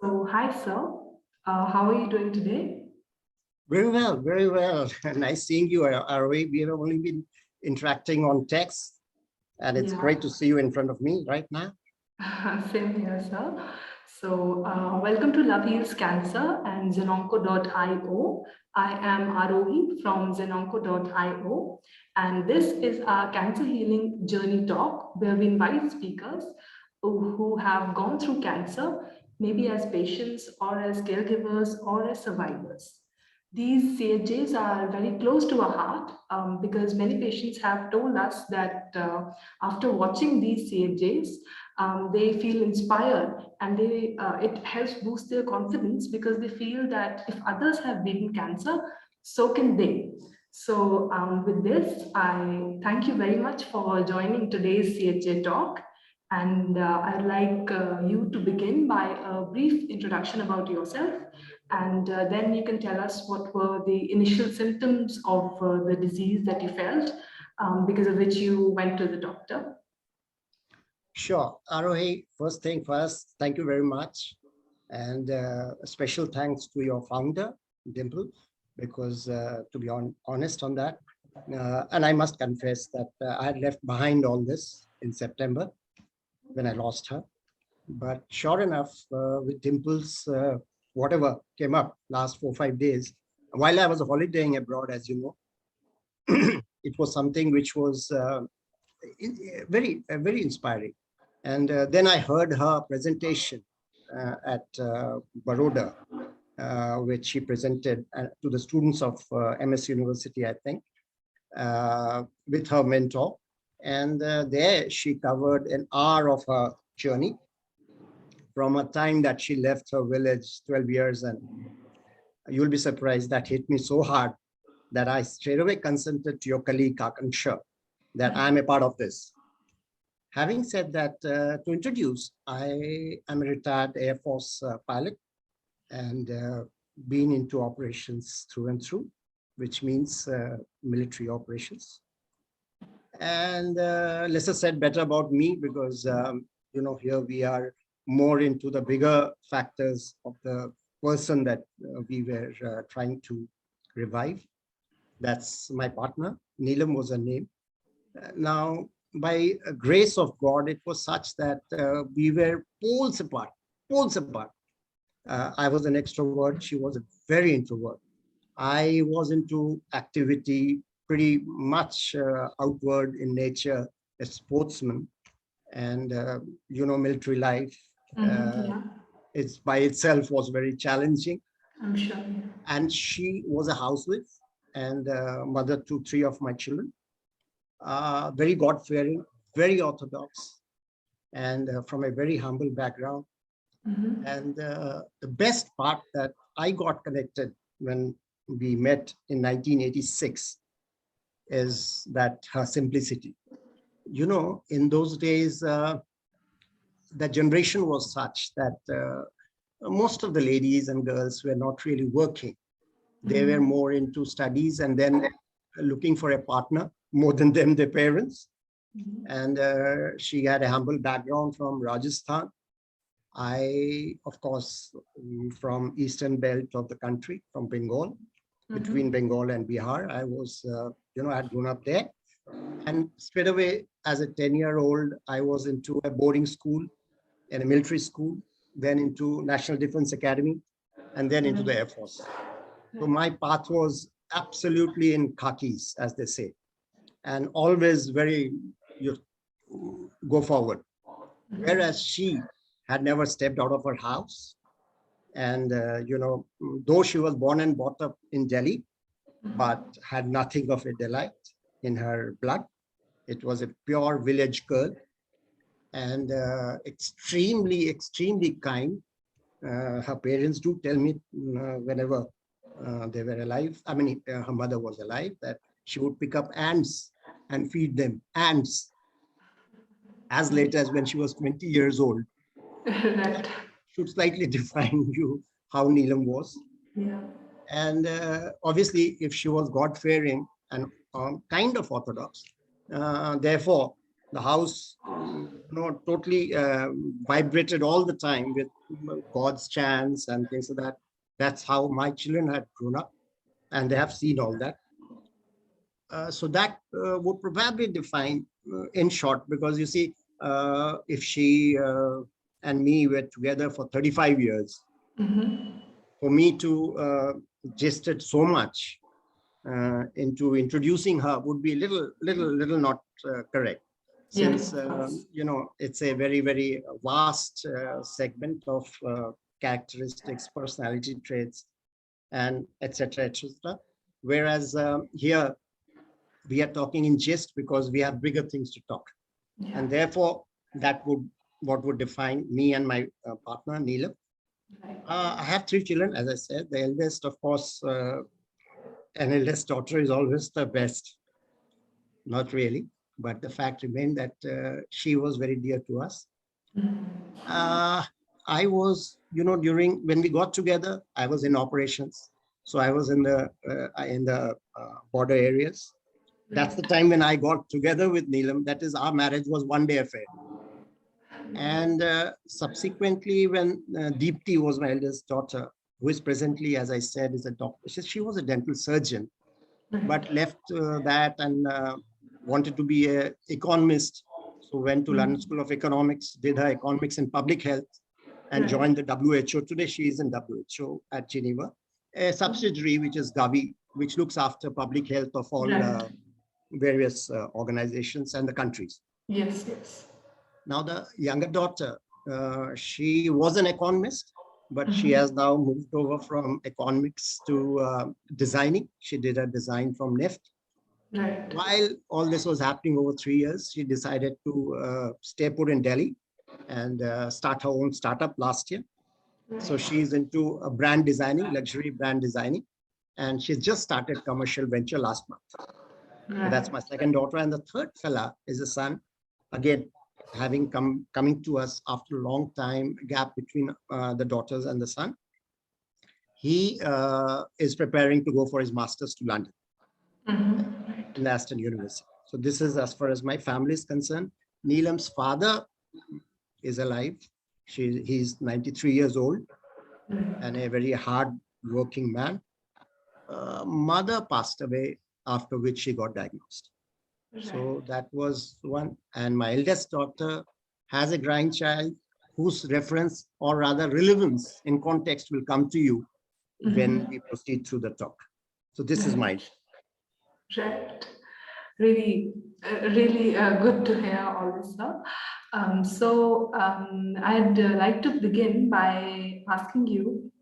So, hi, sir. How are you doing today? Very well, very well. Nice seeing you, Arvi. We have only been interacting on text, and it's Yeah, great to see you in front of me right now. same here, sir. So, welcome to Love Heals Cancer and ZenOnco.io. I am Arohi from ZenOnco.io, and this is our cancer healing journey talk where we invite speakers who have gone through cancer, maybe as patients or as caregivers or as survivors. These CHJs are very close to our heart because many patients have told us that after watching these CHJs, they feel inspired and it helps boost their confidence because they feel that if others have beaten cancer, so can they. So with this, I thank you very much for joining today's CHJ talk. And I'd like you to begin by a brief introduction about yourself, and then you can tell us what were the initial symptoms of the disease that you felt, because of which you went to the doctor. Sure. Arohi, first thing first, thank you very much. And a special thanks to your founder, Dimple, because to be honest on that, and I must confess that I had left behind all this in September when I lost her. But sure enough, with Dimple's whatever came up last 4 or 5 days, while I was holidaying abroad, as you know, it was something which was very inspiring. And then I heard her presentation at Baroda, which she presented to the students of MS University, I think, with her mentor. And there she covered an hour of her journey from a time that she left her village 12 years. And you'll be surprised, that hit me so hard that I straight away consented to your colleague, Akansha, that I'm a part of this. Having said that, to introduce, I am a retired Air Force pilot and been into operations through and through, which means military operations. And lesser said, better about me, because, here we are more into the bigger factors of the person that we were trying to revive. That's my partner. Neelam was her name. Now, by grace of God, it was such that we were poles apart, poles apart. I was an extrovert. She was a very introvert. I was into activity, pretty much outward in nature, a sportsman. And, military life, Yeah, it's by itself was very challenging. I'm sure. Yeah. And she was a housewife and mother to 3 of my children. Very God-fearing, very orthodox, and from a very humble background. And the best part that I got connected when we met in 1986 is that her simplicity. In those days, the generation was such that most of the ladies and girls were not really working. They were more into studies and then looking for a partner more than them, their parents. And she had a humble background from Rajasthan. I, of course, from eastern belt of the country, from Bengal, between Bengal and Bihar. I was, I had grown up there. And straight away, as a 10-year-old, I was into a boarding school and a military school, then into National Defense Academy, and then into the Air Force. So my path was absolutely in khakis, as they say, and always you go forward. Whereas she had never stepped out of her house. And, though she was born and brought up in Delhi, but had nothing of a delight in her blood. It was a pure village girl and extremely, extremely kind. Her parents do tell me whenever they were alive, her mother was alive, that she would pick up ants and feed them, ants, as late as when she was 20 years old. Right. Should slightly define you how Neelam was. Yeah. And obviously, if she was God-fearing and kind of orthodox, therefore, the house totally vibrated all the time with God's chants and things like that. That's how my children had grown up, and they have seen all that. So that would probably define in short, because you see, if she and me were together for 35 years, for me to gestate so much into introducing her would be little not correct, since it's a very vast segment of characteristics, personality traits, and etc. Whereas here we are talking in jest because we have bigger things to talk, and therefore that would what would define me and my partner Neelam. I have 3 children, as I said. The eldest, of course, an eldest daughter is always the best. Not really, but the fact remained that she was very dear to us. I was, during when we got together, I was in operations, so I was in the border areas. That's the time when I got together with Neelam. That is, our marriage was one-day affair. And subsequently, when Deepti was my eldest daughter, who is presently, as I said, is a doctor. She was a dental surgeon, but left that and wanted to be an economist. So went to London School of Economics, did her economics in public health, and joined the WHO. Today, she is in WHO at Geneva, a subsidiary, which is Gavi, which looks after public health of all various organizations and the countries. Yes, yes. Now, the younger daughter, she was an economist, but she has now moved over from economics to designing. She did a design from NEFT. Right. While all this was happening over 3 years, she decided to stay put in Delhi and start her own startup last year. Right. So she's into brand designing, luxury brand designing, and she's just started commercial venture last month. Right. So that's my second daughter. And the third fella is a son, again, having coming to us after a long time gap between the daughters and the son. He is preparing to go for his master's to London in the Aston University. So this is as far as my family is concerned. Neelam's father is alive. He's 93 years old and a very hard-working man. Mother passed away, after which she got diagnosed. So that was one. And my eldest daughter has a grandchild whose reference, or rather relevance in context, will come to you when we proceed through the talk. So this is mine. Right. Really, really good to hear all this stuff. I'd like to begin by asking you,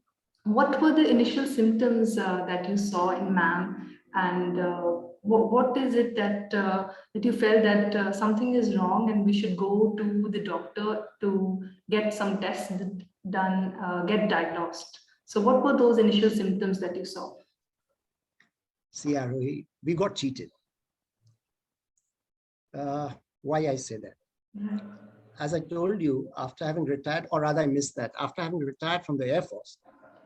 what were the initial symptoms that you saw in ma'am, and what is it that that you felt that something is wrong and we should go to the doctor to get some tests done, get diagnosed? So what were those initial symptoms that you saw? See, Arohi, we got cheated. Why I say that? As I told you, after having retired, or rather I missed that, after having retired from the Air Force,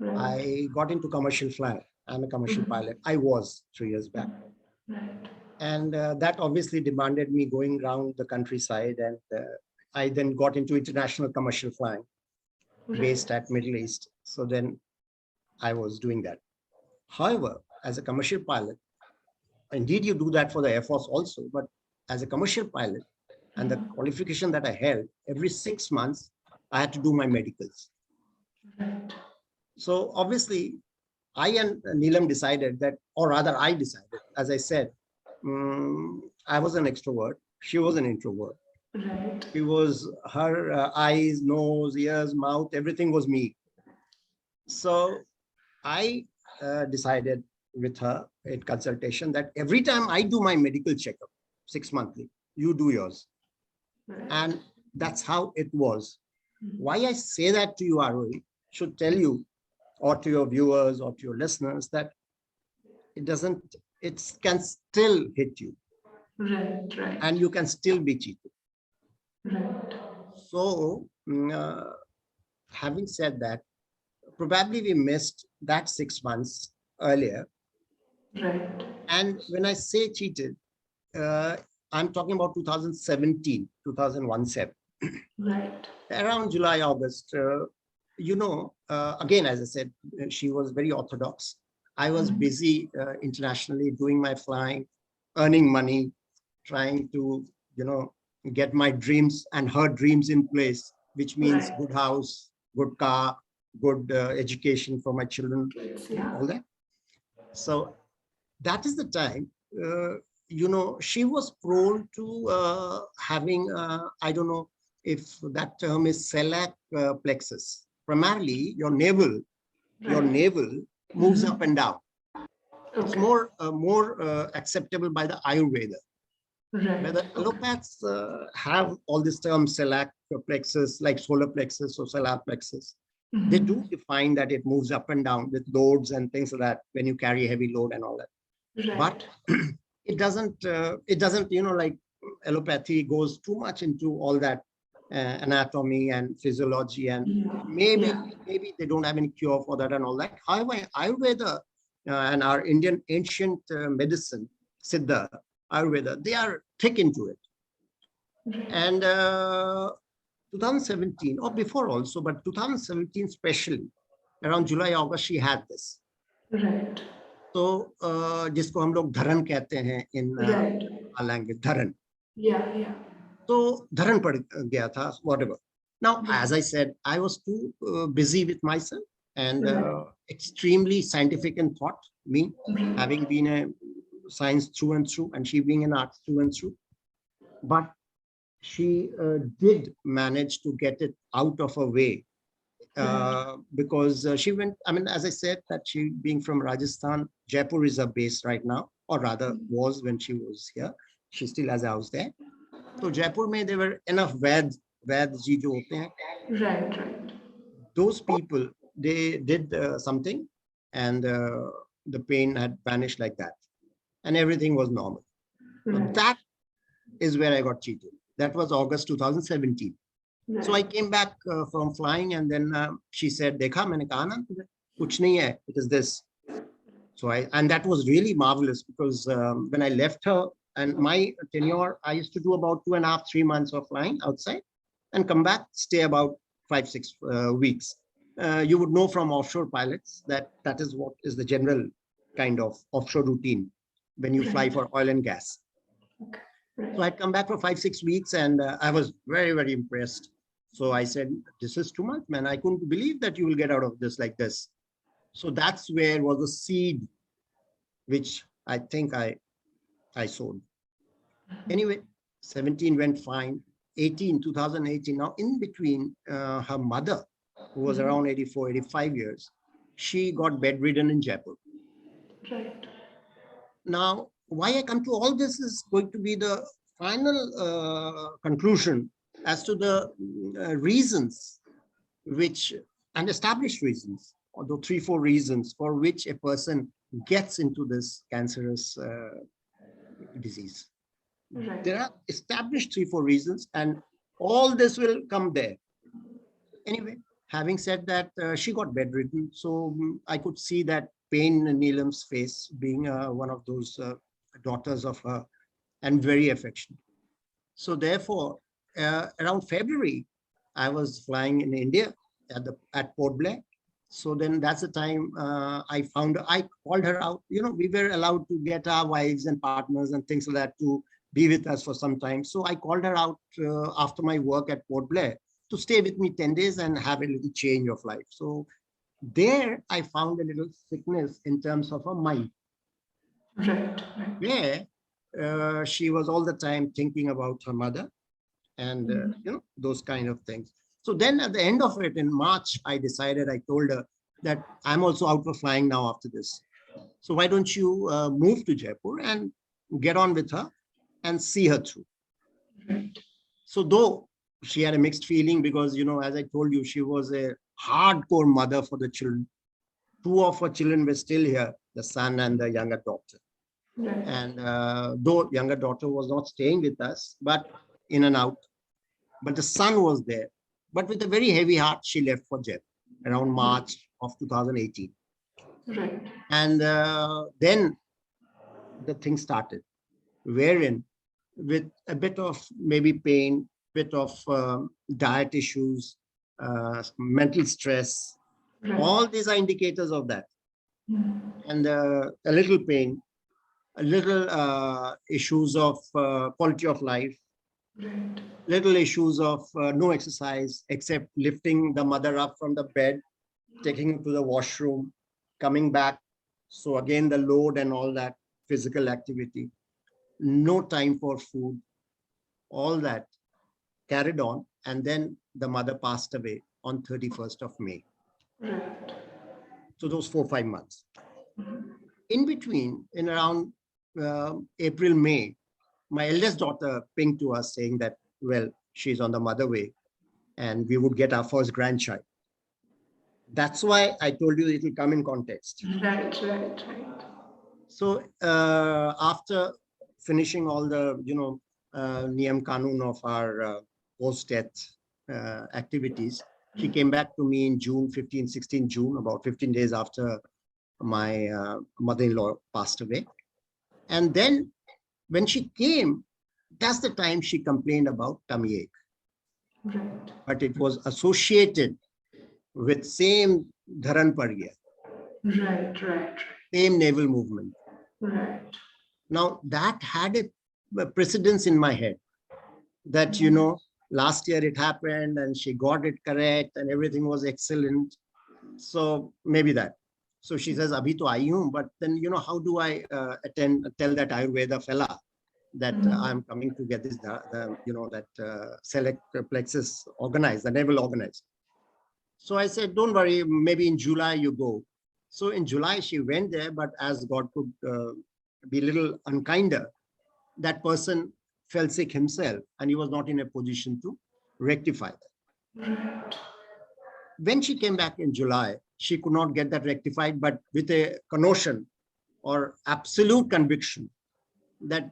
I got into commercial flying. I'm a commercial pilot. I was 3 years back. And that obviously demanded me going around the countryside. And I then got into international commercial flying based at Middle East. So then I was doing that. However, as a commercial pilot, indeed you do that for the Air Force also, but as a commercial pilot and the qualification that I held, every 6 months, I had to do my medicals. So obviously, I and Neelam decided that, or rather I decided, as I said, I was an extrovert. She was an introvert. She was, her eyes, nose, ears, mouth, everything was me. So I decided with her in consultation that every time I do my medical checkup, 6 monthly, you do yours. And that's how it was. Why I say that to you, Arohi, should tell you, or to your viewers or to your listeners, that it can still hit you. Right. And you can still be cheated. Right. So, having said that, probably we missed that 6 months earlier. Right. And when I say cheated, I'm talking about 2017, 2017. Right. Around July, August, again, as I said, she was very orthodox. I was busy internationally doing my flying, earning money, trying to, get my dreams and her dreams in place, which means Right. good house, good car, good education for my children, Yeah. all that. So that is the time, she was prone to having, I don't know if that term is celiac plexus. Primarily, your Right. navel moves up and down. It's Okay. more acceptable by the Ayurveda. Where Right. the allopaths have all these terms, celiac plexus, like solar plexus or solar plexus. They do define that it moves up and down with loads and things like that when you carry a heavy load and all that. But Right. it doesn't, like allopathy goes too much into all that anatomy and physiology, and Yeah. maybe Yeah. maybe they don't have any cure for that and all that. However, Ayurveda and our Indian ancient medicine, Siddha, Ayurveda, they are thick into it. And 2017 or before also, but 2017 especially, around July, August, she had this. Right. तो जिसको हम लोग धरन कहते हैं इन Right. Language, धरन. Yeah. Yeah. तो धरन पड़ गया था, whatever. Now, as I said, I was too busy with myself and Right. extremely scientific in thought, me having been a science through and through, and she being an arts through and through. But she did manage to get it out of her way because she went, I mean, as I said, that she being from Rajasthan, Jaipur is her base right now, or rather was when she was here. She still has a house there. So Jaipur mein there were enough Vaids ji jo hote hain. Right. Right. Those people, they did something, and the pain had vanished like that, and everything was normal. So Right. that is where I got cheated. That was August 2017. So I came back from flying, and then she said, "Dekha, maine kaha na, kuch nahi hai. It is this." So and that was really marvelous because when I left her, and my tenure, I used to do about 2.5, 3 months of flying outside, and come back, stay about 5, 6 weeks. You would know from offshore pilots that that is what is the general kind of offshore routine when you fly for oil and gas. Okay. Right. So I'd come back for 5, 6 weeks, and I was very, very impressed. So I said, "This is too much, man. I couldn't believe that you will get out of this like this." So that's where was the seed, which I think I sowed. Anyway, 17 went fine. 2018. Now, in between, her mother, who was around 84, 85 years, she got bedridden in Jaipur. Right. Now, why I come to all this is going to be the final conclusion as to the reasons which, and established reasons, although 3, 4 reasons for which a person gets into this cancerous disease. Right. There are established 3, 4 reasons, and all this will come there. Anyway, having said that, she got bedridden, so I could see that pain in Neelam's face, being one of those daughters of her, and very affectionate. So therefore, around February, I was flying in India at Port Blair. So then that's the time I called her out. We were allowed to get our wives and partners and things like that to be with us for some time. So I called her out after my work at Port Blair to stay with me 10 days and have a little change of life. So there I found a little sickness in terms of her mind. Right. Where she was all the time thinking about her mother and those kind of things. So then at the end of it in March, I told her that I'm also out for flying now after this. So why don't you move to Jaipur and get on with her and see her through. Right. So though she had a mixed feeling because, as I told you, she was a hardcore mother for the children. 2 of her children were still here, the son and the younger daughter. Right. And though younger daughter was not staying with us, but in and out, but the son was there. But with a very heavy heart, she left for Jaipur around March of 2018. Right. And then the thing started, wherein with a bit of maybe pain, bit of diet issues, mental stress. All these are indicators of that. And a little pain, a little issues of quality of life, little issues of no exercise except lifting the mother up from the bed, taking her to the washroom, coming back. So again, the load and all that physical activity, no time for food, all that carried on. And then the mother passed away on 31st of May. So those 4-5 months. In between, in around April, May, my eldest daughter pinged to us saying that, well, she's on the mother way and we would get our first grandchild. That's why I told you it will come in context. Right. So after finishing all the, Niyam Kanun of our post-death activities, she came back to me in June, 16 June, about 15 days after my mother-in-law passed away. And then when she came, that's the time she complained about tummy ache. Right. But it was associated with same dharan parya. Right. Same navel movement. Right. Now that had a precedence in my head that, last year it happened and she got it correct and everything was excellent. So maybe that. So she says, Abhi to aayi hoon, but then, how do I tell that Ayurveda fella that I'm coming to get this, select plexus organized, the navel organized. So I said, don't worry, maybe in July you go. So in July she went there, but as God could be a little unkinder, that person fell sick himself and he was not in a position to rectify that. Right. When she came back in July, she could not get that rectified, but with a connotation or absolute conviction that,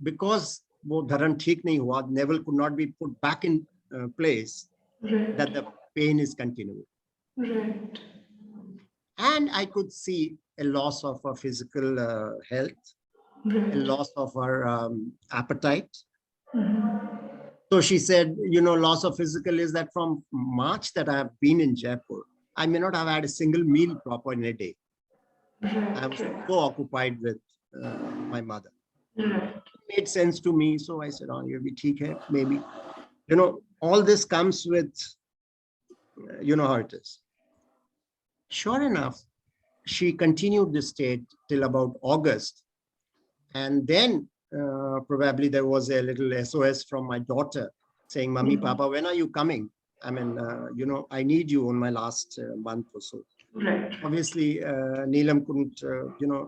because wo dharan theek nahi hua, navel could not be put back in place, that the pain is continuing. Right. And I could see a loss of her physical health, a loss of her appetite. So she said, loss of physical is that from March that I have been in Jaipur, I may not have had a single meal proper in a day. I was so occupied with my mother. It made sense to me. So I said, oh, you'll be theek hai, maybe. All this comes with, how it is. Sure enough, she continued this state till about August. And then probably there was a little SOS from my daughter saying, Mummy, Papa, when are you coming? I mean, I need you on my last month or so. Right. Obviously, Neelam couldn't,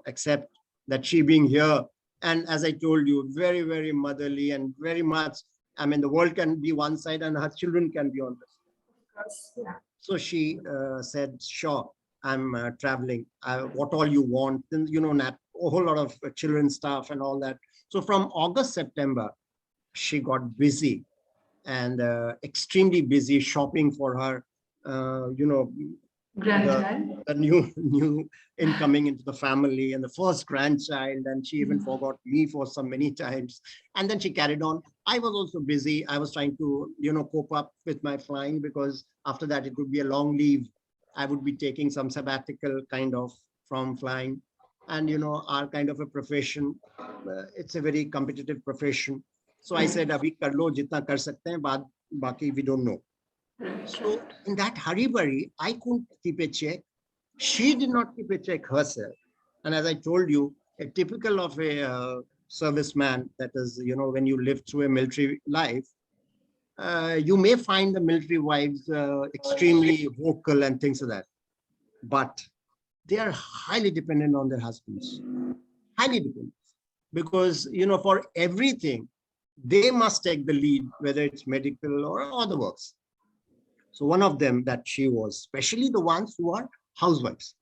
accept that she being here. And as I told you, very, very motherly and very much, I mean, the world can be one side and her children can be on this. Yeah. So she said, sure, I'm traveling. What all you want? Then, a whole lot of children's stuff and all that. So from August, September, she got busy and extremely busy shopping for her, Grandchild. the new incoming into the family and the first grandchild. And she even forgot me for so many times. And then she carried on. I was also busy. I was trying to, cope up with my flying, because after that it would be a long leave. I would be taking some sabbatical kind of from flying. And, our kind of a profession, it's a very competitive profession. So I said, abhi kar lo, jitna kar sakte hain, baki we don't know. So in that hurry-burry, I couldn't keep a check. She did not keep a check herself. And as I told you, a typical of a serviceman, that is, when you live through a military life, you may find the military wives extremely vocal and things like that. But they are highly dependent on their husbands. Highly dependent. Because, for everything, they must take the lead, whether it's medical or other works. So one of them that she was, especially the ones who are housewives.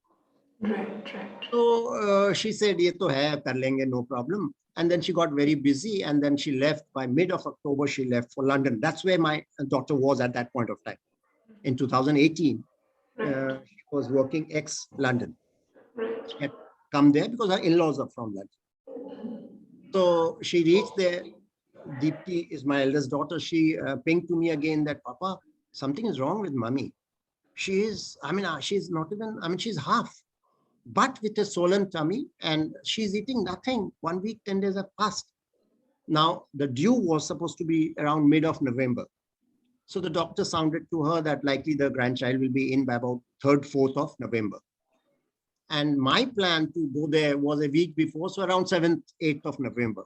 Right. So she said, ye to hai, kar lenge, no problem. And then she got very busy. And then she left by mid of October, she left for London. That's where my daughter was at that point of time. In 2018, she was working ex-London. She had come there because her in-laws are from London. So she reached there. Deepti is my eldest daughter. She pinged to me again that, Papa, something is wrong with mummy. She is, she's not even, she's half, but with a swollen tummy and she's eating nothing. 1 week, 10 days have passed. Now, the due was supposed to be around mid of November. So the doctor sounded to her that likely the grandchild will be in by about 3rd, 4th of November. And my plan to go there was a week before, so around 7th, 8th of November.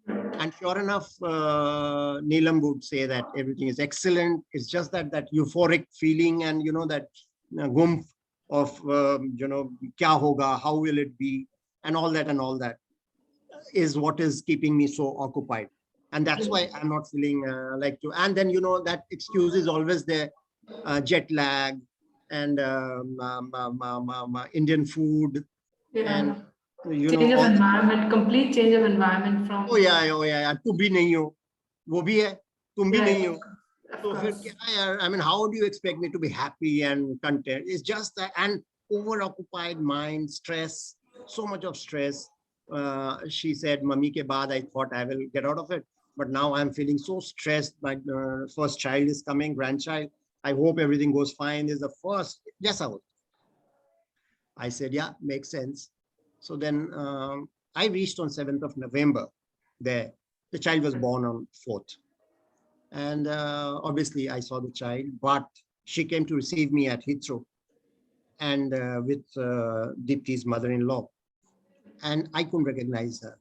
And sure enough, Neelam would say that everything is excellent. It's just that euphoric feeling and, that gumph of, kya hoga, how will it be, and all that is what is keeping me so occupied. And that's why I'm not feeling like to. And then, that excuse is always there, jet lag and Indian food. Yeah. And, Change of environment, complete change of environment from. Oh yeah. तुम भी नहीं हो, वो भी है, तुम भी नहीं हो. So how do you expect me to be happy and content? It's just that an overoccupied mind, stress, so much of stress. She said, "Mummy ke baad, I thought I will get out of it, but now I'm feeling so stressed. My first child is coming, grandchild. I hope everything goes fine. Is the first." Yes, I said, "Yeah, makes sense." So then I reached on 7th of November there. The child was born on 4th. And obviously I saw the child, but she came to receive me at Heathrow and with Deepti's mother-in-law. And I couldn't recognize her.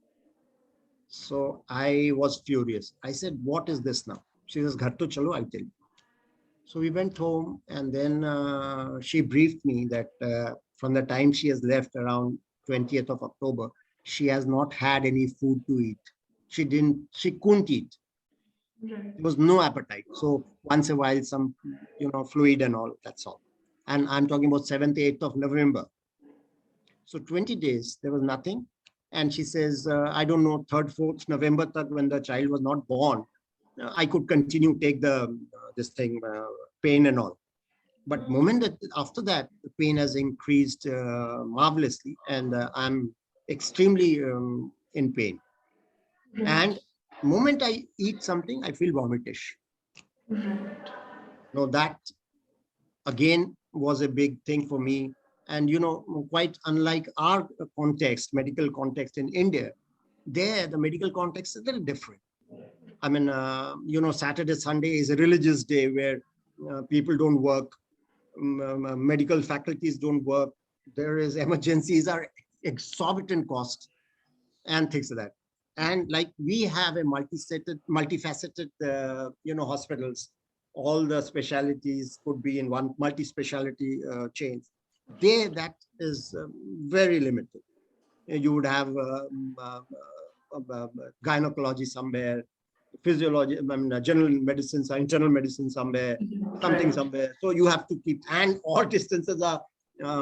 So I was furious. I said, "What is this now?" She says, "Ghar to chalo, I'll tell you." So we went home and then she briefed me that from the time she has left around 20th of October, she has not had any food to eat. She couldn't eat. There was no appetite. So once a while, some, fluid and all, that's all. And I'm talking about 7th, 8th of November. So 20 days, there was nothing. And she says, I don't know, 3rd, 4th November, when the child was not born, I could continue take this thing, pain and all. But after that, the pain has increased marvelously, and I'm extremely in pain. And moment I eat something, I feel vomitish. Now that again was a big thing for me. And, quite unlike our context, medical context in India, there, the medical context is a little different. I mean, Saturday, Sunday is a religious day where people don't work, medical faculties don't work. There is emergencies are exorbitant costs and things like that. And like we have a multifaceted, hospitals. All the specialties could be in one multi-specialty chain. There, that is very limited. You would have gynecology somewhere, physiology, general medicine, internal medicine somewhere, something somewhere. So you have to keep, and all distances are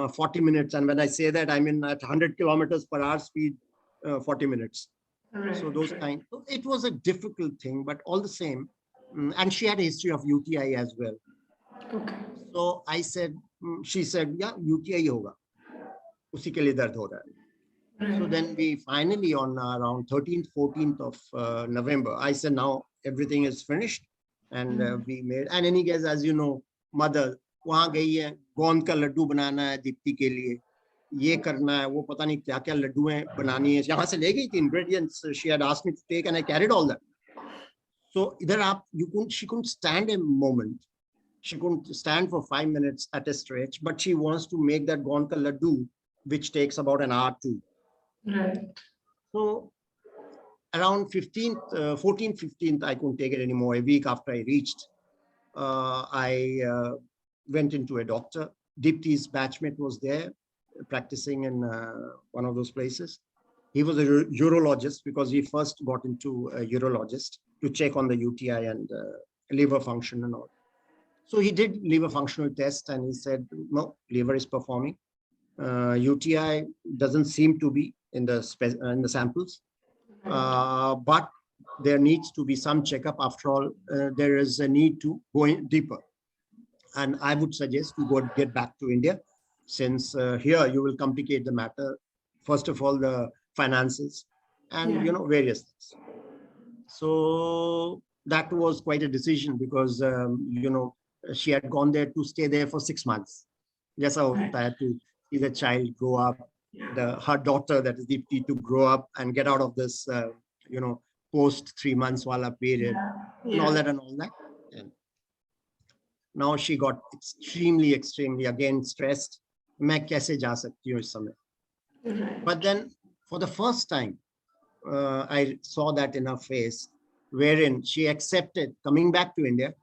40 minutes. And when I say that, I mean at 100 kilometers per hour speed, 40 minutes. So those kind, it was a difficult thing, but all the same. And she had a history of UTI as well. Okay. So I said, she said, yeah, UTI hoga. Usi ke liye dard ho raha hai. So then we finally on around 13th, 14th of November, I said, now everything is finished. And we made, and any case, as you know, mother, wahan gayi hai, गोंद का लड्डू बनाना है दीप्ति के लिए, ये करना है, वो पता नहीं क्या क्या लड्डुएं बनानी है, यहाँ से ले गई थी ingredients she had asked me to take, and I carried all that. So either up, she couldn't stand a moment. She couldn't stand for 5 minutes at a stretch, but she wants to make that गोंद का Laddu, which takes about an hour too. Right. So around 14th, 15th, I couldn't take it anymore. A week after I reached, I went into a doctor. Deepti's batchmate was there practicing in one of those places. He was a urologist because he first got into a urologist to check on the UTI and liver function and all. So he did liver functional test and he said, no, liver is performing. UTI doesn't seem to be in the samples, but there needs to be some checkup. After all, there is a need to go in deeper. And I would suggest you get back to India, since here you will complicate the matter. First of all, the finances and various things. So that was quite a decision because, she had gone there to stay there for 6 months. Yes, I had to see the child grow up, her daughter, that is Deepti, to grow up and get out of this, post 3 months wala period and all that and all that. And now she got extremely again stressed. मैं कैसे जा सकती हूँ इस समय? But then for the first time, I saw that in her face, wherein she accepted coming back to India,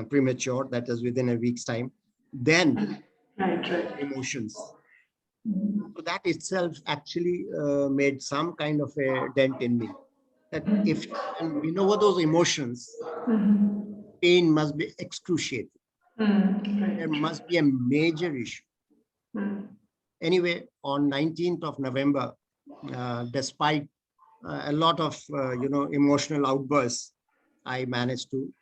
premature, that is within a week's time, then emotions. So that itself actually made some kind of a dent in me. That if you can win over those emotions, pain must be excruciating. There must be a major issue. Anyway, on 19th of November, despite a lot of emotional outbursts, I managed to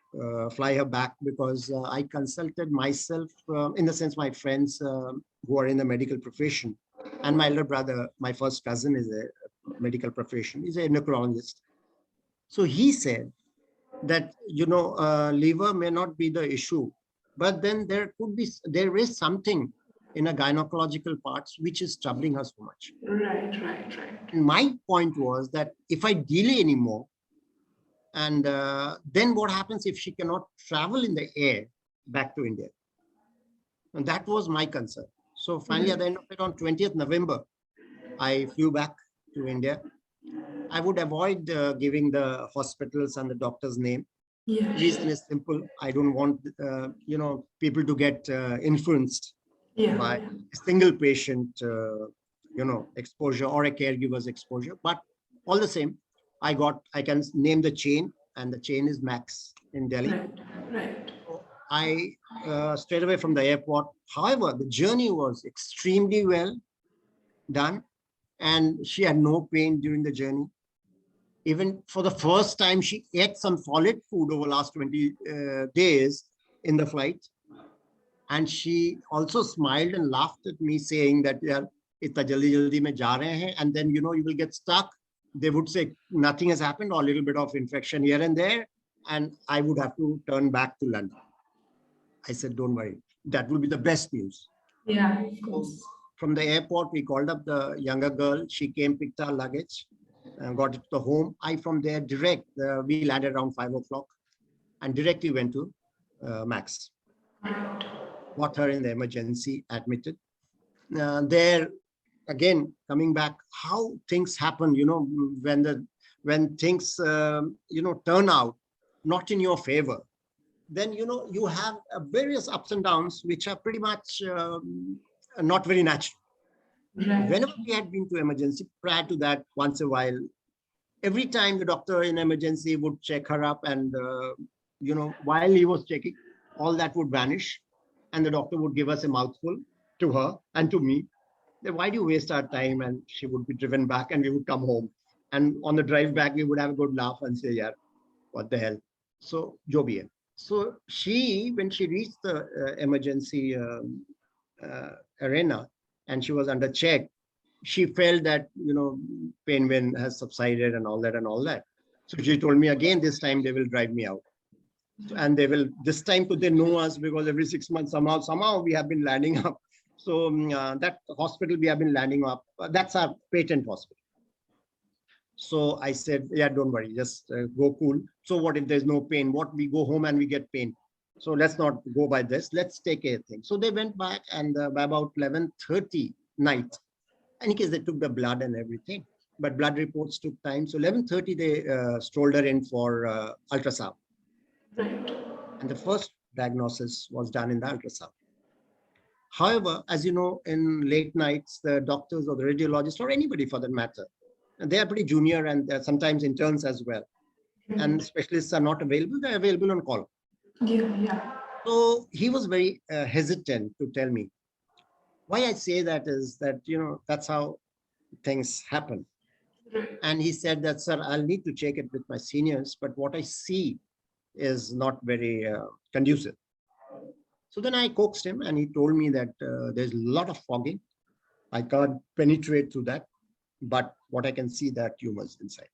fly her back because I consulted myself, in the sense my friends who are in the medical profession, and my elder brother, my first cousin, is a medical profession, he's an endocrinologist. So he said that liver may not be the issue, but then there is something in a gynecological parts which is troubling her so much. Right. And my point was that if I delay anymore, and then what happens if she cannot travel in the air back to India? And that was my concern. So finally, at the end of it, on 20th November, I flew back to India. I would avoid giving the hospitals and the doctor's name. Reason is simple. I don't want people to get influenced by a single patient exposure or a caregiver's exposure. But all the same, I can name the chain, and the chain is Max in Delhi. Right. So I straight away from the airport. However, the journey was extremely well done, and she had no pain during the journey. Even for the first time, she ate some solid food over the last 20 days in the flight. And she also smiled and laughed at me, saying that, "Yaar, itna jaldi mein ja rahe hain," and then, you will get stuck. They would say nothing has happened, or a little bit of infection here and there, and I would have to turn back to London. I said, don't worry, that will be the best news. Yeah, of course. So from the airport, we called up the younger girl. She came, picked our luggage, got it to the home. From there we landed around 5 o'clock and directly went to Max. Got her in the emergency, admitted. There, again, coming back, how things happen, when things, turn out not in your favor, then, you have various ups and downs, which are pretty much not very natural. Right. Whenever we had been to emergency, prior to that, once a while, every time the doctor in emergency would check her up, and, while he was checking, all that would vanish. And the doctor would give us a mouthful to her and to me. Then why do you waste our time? And she would be driven back and we would come home. And on the drive back, we would have a good laugh and say, yeah, what the hell? So, jo bhi hai. So when she reached the emergency arena and she was under check, she felt that, pain has subsided and all that. So she told me again, this time they will drive me out. And this time they know us, because every 6 months, somehow we have been landing up. So that hospital we have been landing up, that's our patent hospital. So I said, yeah, don't worry, just go cool. So what if there's no pain? What, we go home and we get pain? So let's not go by this. Let's take a thing. So they went back, and by about 11:30 night, in case they took the blood and everything, but blood reports took time. So 11:30 they strolled her in for ultrasound. Right. And the first diagnosis was done in the ultrasound. However, as you know, in late nights, the doctors or the radiologists, or anybody for that matter, they are pretty junior, and sometimes interns as well. And specialists are not available. They're available on call. Yeah. So he was very hesitant to tell me. Why I say that is that, that's how things happen. And he said that, sir, I'll need to check it with my seniors, but what I see is not very conducive. So then I coaxed him, and he told me that there's a lot of fogging. I can't penetrate through that, but what I can see, there are tumors inside.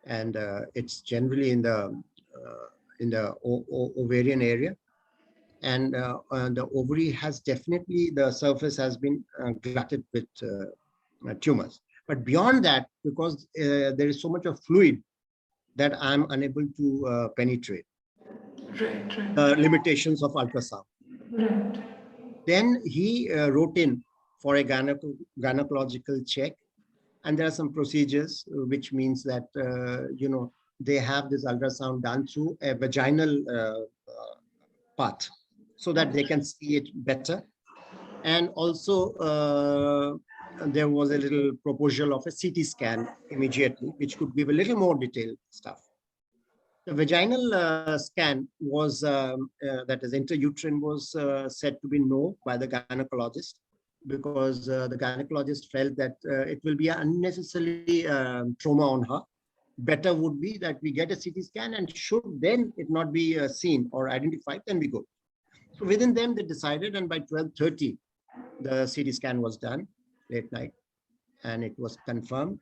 and it's generally in the ovarian area. And the ovary has definitely, the surface has been glutted with tumors. But beyond that, because there is so much of fluid that I'm unable to penetrate. Right. The limitations of ultrasound. Right. Then he wrote in for a gynecological check, and there are some procedures, which means that they have this ultrasound done through a vaginal path, so that they can see it better. And also, there was a little proposal of a CT scan immediately, which could give a little more detailed stuff. The vaginal scan was, that is intrauterine, was said to be no by the gynecologist, because the gynecologist felt that it will be an unnecessary trauma on her. Better would be that we get a CT scan, and should then it not be seen or identified, then we go. So within them, they decided, and by 12:30, the CT scan was done late night, and it was confirmed.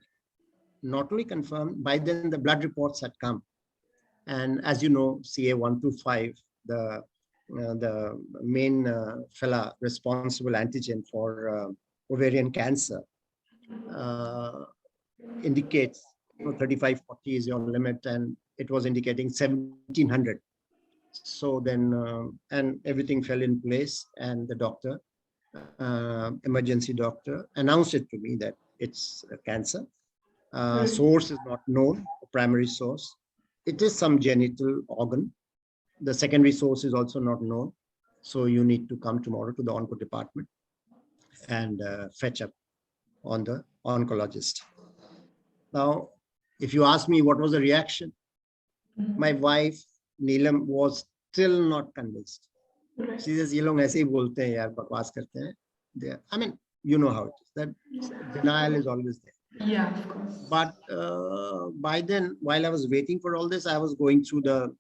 Not only confirmed, by then the blood reports had come. And as you know, CA125, the main fella responsible antigen for ovarian cancer, indicates 3540 is your limit, and it was indicating 1700. So then, and everything fell in place, and the doctor, emergency doctor, announced it to me that it's a cancer. Source is not known, primary source. It is some genital organ. The secondary source is also not known. So you need to come tomorrow to the onco department and fetch up on the oncologist. Now, if you ask me what was the reaction, my wife, Neelam, was still not convinced. She says, "ये लोग ऐसे ही बोलते हैं यार, बकवास करते हैं." I mean, you know how it is. That denial is always there. Yeah, of course. But by then, while I was waiting for all this, I was going through the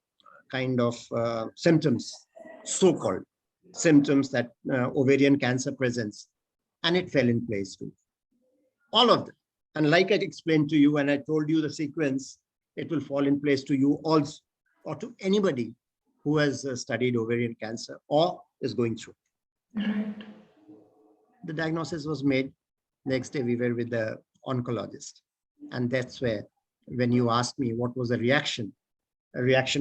kind of symptoms, so-called symptoms that ovarian cancer presents, and it fell in place too. All of them. And like I explained to you, and I told you the sequence, it will fall in place to you also, or to anybody who has studied ovarian cancer or is going through. Right. The diagnosis was made. Next day, we were with the oncologist. And that's where, when you asked me what was the reaction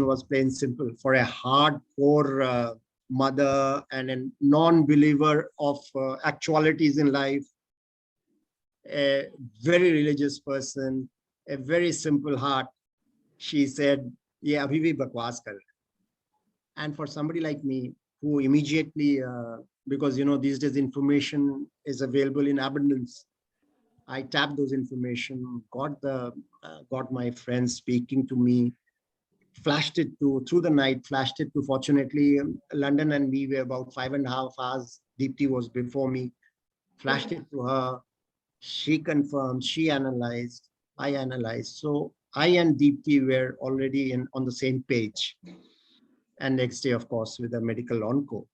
was plain simple. For a hardcore mother and a non-believer of actualities in life, a very religious person, a very simple heart, she said, "Yeah, abhi bhi bakwas kar." And for somebody like me, who immediately, because these days information is available in abundance, I tapped those information, got my friends speaking to me, flashed it through the night, flashed it to, fortunately, London and me were about 5.5 hours. Deepti was before me, flashed it to her. She confirmed, she analyzed, I analyzed. So I and Deepti were already on the same page. And next day, of course, with the medical onco,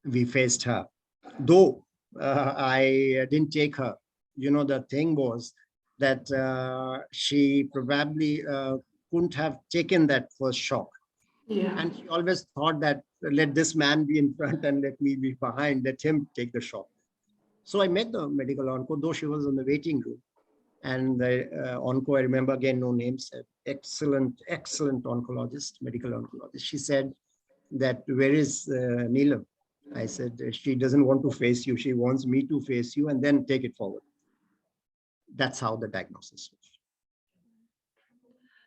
we faced her. Though I didn't take her, the thing was that she probably couldn't have taken that first shock. Yeah. And she always thought that, let this man be in front and let me be behind, let him take the shock. So I met the medical onco, though she was in the waiting room. And the onco, I remember again, no names, excellent oncologist, medical oncologist. She said that, "Where is Neelam?" I said, "She doesn't want to face you. She wants me to face you and then take it forward." That's how the diagnosis was.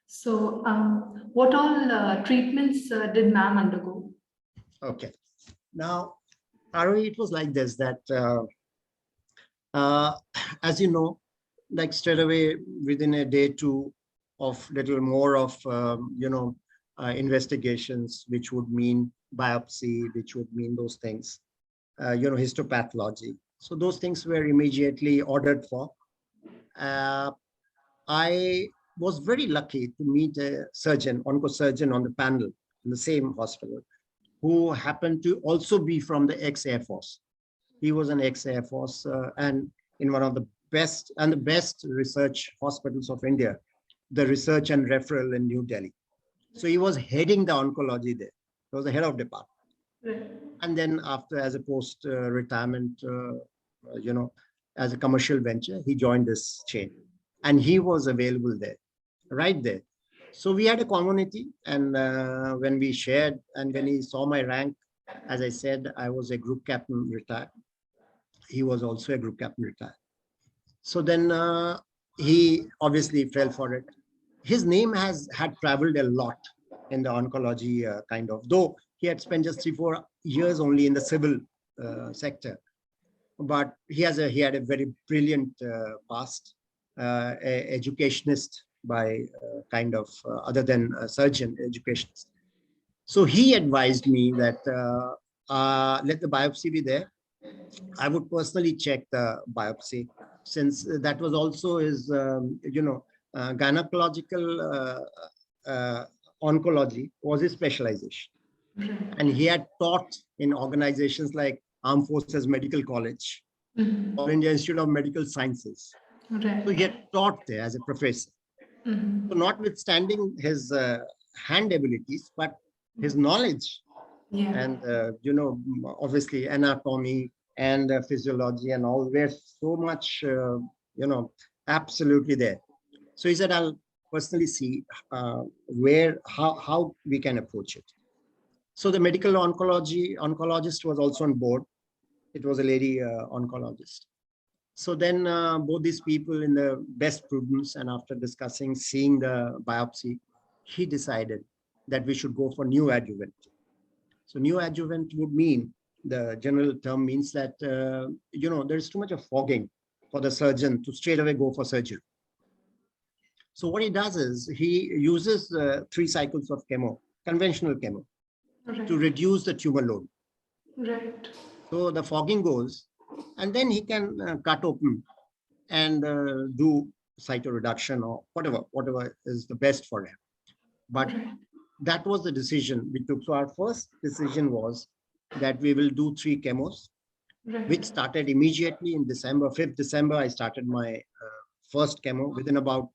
So what all treatments did ma'am undergo? Okay. Now, Arohi, it was like this, that as you know, like straight away within a day two of little more of, investigations, which would mean biopsy, which would mean those things, histopathology. So those things were immediately ordered for. I was very lucky to meet a surgeon, oncosurgeon on the panel in the same hospital, who happened to also be from the ex-Air Force. He was an ex-Air Force and in one of the best research hospitals of India, the research and referral in New Delhi. So he was heading the oncology there. He was the head of department. Right. And then after, as a post-retirement, as a commercial venture, he joined this chain. And he was available there, right there. So we had a community, and when we shared, and when he saw my rank, as I said, I was a group captain retired. He was also a group captain retired. So then he obviously fell for it. His name had traveled a lot in the oncology kind of, though he had spent just 3-4 years only in the civil sector. But he had a very brilliant past, educationist by kind of, other than a surgeon, educationist. So he advised me that let the biopsy be there. I would personally check the biopsy, since that was also his, gynecological oncology was his specialization. And he had taught in organizations like Armed Forces Medical College, or India Institute of Medical Sciences. Right. So he had taught there as a professor. So notwithstanding his hand abilities, but his knowledge and, obviously anatomy and physiology and all were so much, absolutely there. So he said, I'll personally see how we can approach it. So the medical oncologist was also on board. It was a lady oncologist. So then both these people, in the best prudence and after discussing, seeing the biopsy, he decided that we should go for neoadjuvant. So neoadjuvant would mean, the general term means that, there's too much of fogging for the surgeon to straight away go for surgery. So what he does is he uses 3 cycles of chemo, conventional chemo, to reduce the tumor load. Right. So the fogging goes, and then he can cut open and do cytoreduction or whatever is the best for him. But that was the decision we took. So our first decision was that we will do 3 chemos, which started immediately in December. 5th December, I started my first chemo within about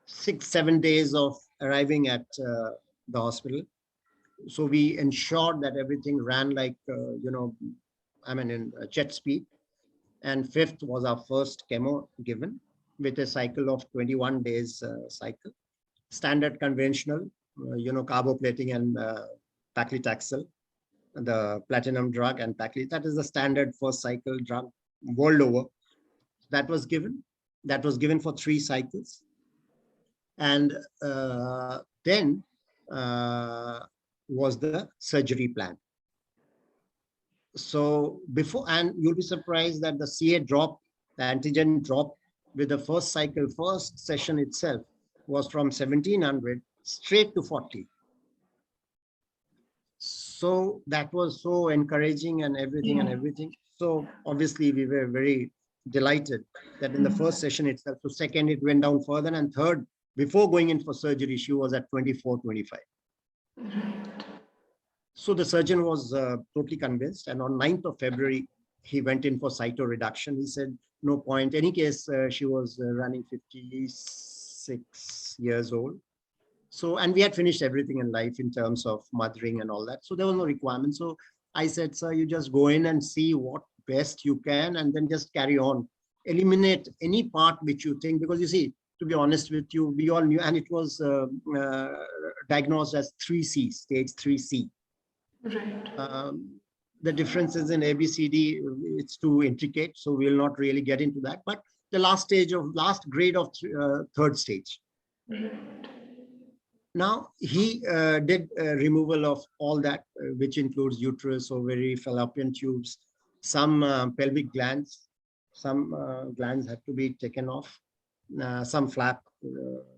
6-7 days of arriving at the hospital. So we ensured that everything ran like, in jet speed. And 5th was our first chemo given with a cycle of 21 days cycle. Standard conventional, carboplatin and paclitaxel, the platinum drug and paclitaxel. That is the standard first cycle drug world over. That was given. That was given for 3 cycles. And then was the surgery plan. So before, and you'll be surprised that the CA drop, the antigen drop with the first cycle, first session itself was from 1700 straight to 40. So that was so encouraging and everything. So obviously we were very delighted that in the first session itself, so second it went down further, and third, before going in for surgery, she was at 24, 25. So the surgeon was totally convinced, and on 9th of February, he went in for cytoreduction. He said, no point. Any case, she was running 56 years old. So, and we had finished everything in life in terms of mothering and all that. So there was no requirement. So I said, sir, you just go in and see what best you can, and then just carry on. Eliminate any part which you think, because you see, to be honest with you, we all knew, and it was diagnosed as 3C, stage 3C. Right. The differences in ABCD, it's too intricate, so we'll not really get into that. But the last grade of 3rd stage. Right. Now he did removal of all that, which includes uterus, ovary, fallopian tubes, some pelvic glands. Some glands had to be taken off, some flap,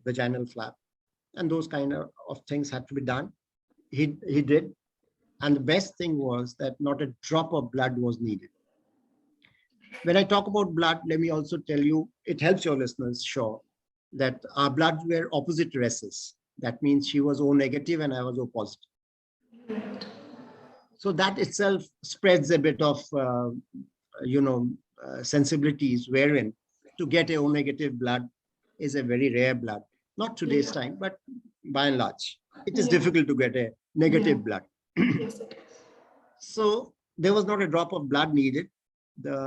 vaginal flap, and those kind of things had to be done. He did. And the best thing was that not a drop of blood was needed. When I talk about blood, let me also tell you, it helps your listeners, sure, that our bloods were opposite rhesus. That means she was O negative and I was O positive. Right. So that itself spreads a bit of, sensibilities, wherein to get a O negative blood is a very rare blood. Not today's time, but by and large, it is Yeah. difficult to get a negative Yeah. blood. Yes, it is. So there was not a drop of blood needed. The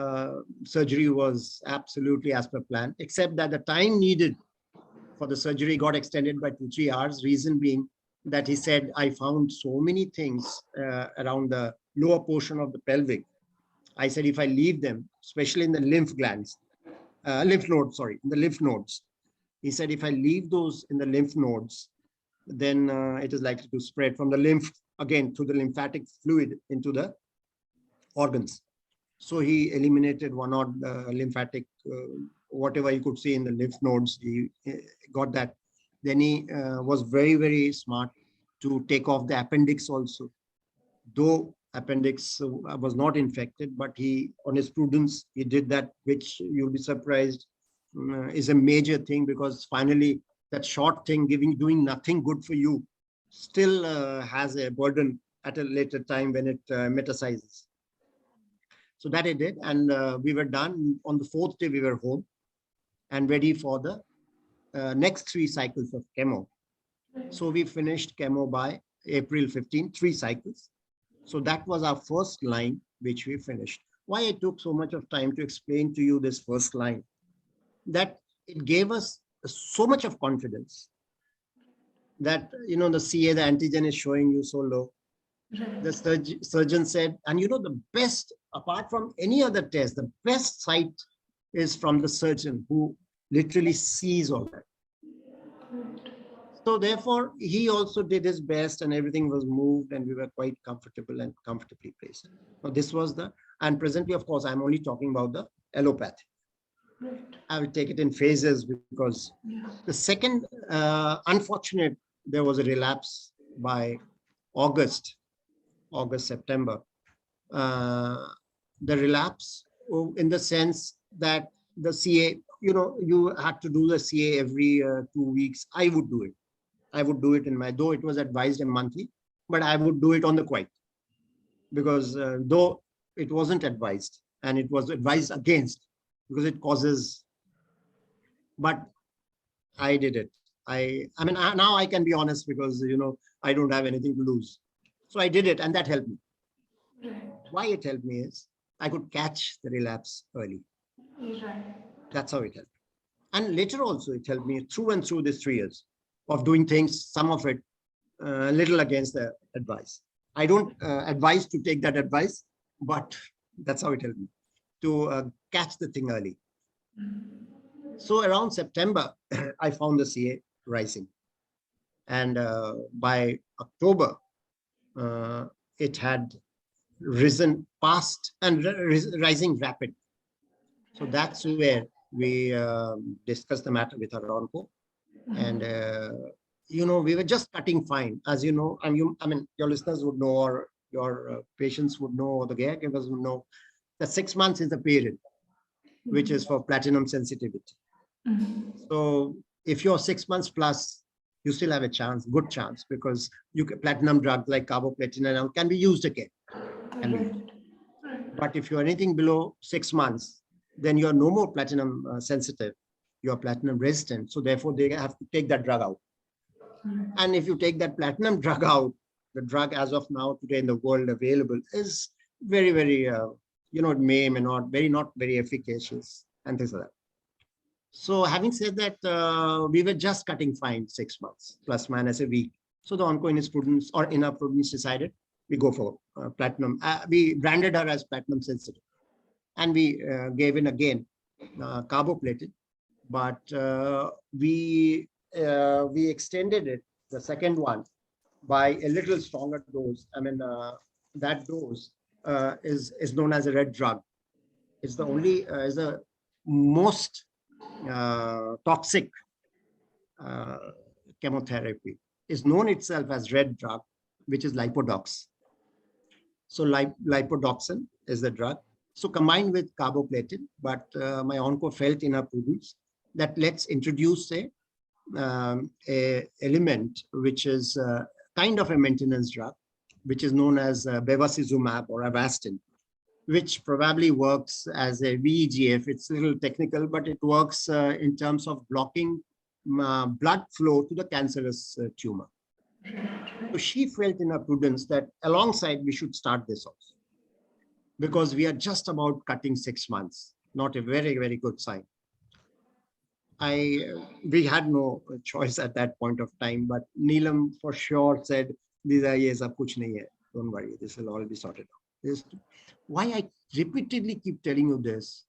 surgery was absolutely as per plan, except that the time needed for the surgery got extended by 2-3 hours. Reason being that he said, I found so many things around the lower portion of the pelvic. I said, if I leave them, especially in the lymph glands, lymph nodes, sorry, in the lymph nodes. He said, if I leave those in the lymph nodes, then it is likely to spread from the lymph again through the lymphatic fluid into the organs. So he eliminated one odd lymphatic, whatever you could see in the lymph nodes. He got that. Then he was very, very smart to take off the appendix also. Though appendix was not infected, but he, on his prudence, he did that, which you'll be surprised is a major thing, because finally that short thing doing nothing good for you still has a burden at a later time when it metastasizes. So that it did, and we were done. On the 4th day, we were home and ready for the next 3 cycles of chemo. So we finished chemo by April 15, 3 cycles. So that was our first line, which we finished. Why I took so much of time to explain to you this first line, that it gave us so much of confidence that, you know, the CA, the antigen is showing you so low. Right. The surgeon said, and you know, the best, apart from any other test, the best sight is from the surgeon who literally sees all that. Right. So therefore, he also did his best and everything was moved and we were quite comfortable and comfortably placed. Now this was the, and presently, of course, I'm only talking about the allopathy. Right. I will take it in phases because the second, unfortunate, there was a relapse by August, September. The relapse in the sense that the CA, you know, you had to do the CA every 2 weeks. I would do it. I would do it in my, though it was advised a monthly, but I would do it on the quiet, because though it wasn't advised and it was advised against because it causes, but I did it. I mean, now I can be honest because, you know, I don't have anything to lose. So I did it and that helped me. Right. Why it helped me is I could catch the relapse early. Right. That's how it helped. And later also it helped me through and through these 3 years of doing things, some of it a little against the advice. I don't advise to take that advice, but that's how it helped me to catch the thing early. So around September, I found the CA rising. And by October, it had risen past and rising rapid. So that's where we discussed the matter with our onco. And, you know, we were just cutting fine. As you know, I mean, your listeners would know, or your patients would know, or the caregivers would know, that 6 months is the period, which is for platinum sensitivity. So if you're 6 months plus, you still have a chance, good chance, because platinum drugs like carboplatin can be used again. But if you're anything below 6 months, then you're no more platinum sensitive, you're platinum resistant. So therefore they have to take that drug out. And if you take that platinum drug out, the drug as of now today in the world available is very, very, you know, may not very efficacious and things like that. So having said that, we were just cutting fine 6 months, plus minus a week. So the onco in his prudence or in our prudence decided we go for platinum. We branded her as platinum sensitive. And we gave in again carboplatin, but we extended it, the second one, by a little stronger dose. I mean, that dose is known as a red drug. It's the only, is the most toxic chemotherapy. Is known itself as red drug, which is lipodox. So lipodoxin is the drug. So combined with carboplatin, but my onco felt in her prudence that let's introduce a element which is kind of a maintenance drug, which is known as bevacizumab or Avastin, which probably works as a VEGF. It's a little technical, but it works in terms of blocking blood flow to the cancerous tumor. So she felt in her prudence that alongside we should start this also, because we are just about cutting 6 months, not a very, very good sign. We had no choice at that point of time, but Neelam for sure said, "These are yes, ab kuch nahi hai. Don't worry, this will all be sorted out." Why I repeatedly keep telling you this,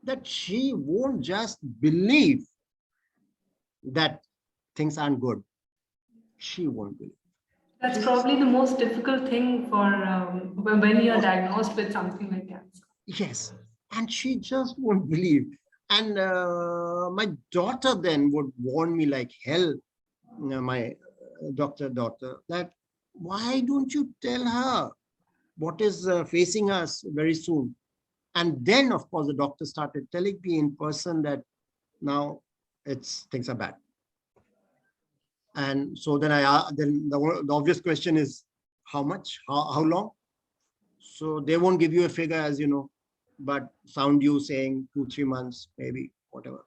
that she won't just believe that things aren't good. She won't believe. That's probably the most difficult thing for when you're diagnosed with something like cancer. Yes, and she just won't believe. And my daughter then would warn me like hell, my daughter, that why don't you tell her what is facing us very soon? And then, of course, the doctor started telling me in person that now things are bad. And so then then the obvious question is, how much, how long? So they won't give you a figure, as you know, but sound you saying 2-3 months, maybe, whatever.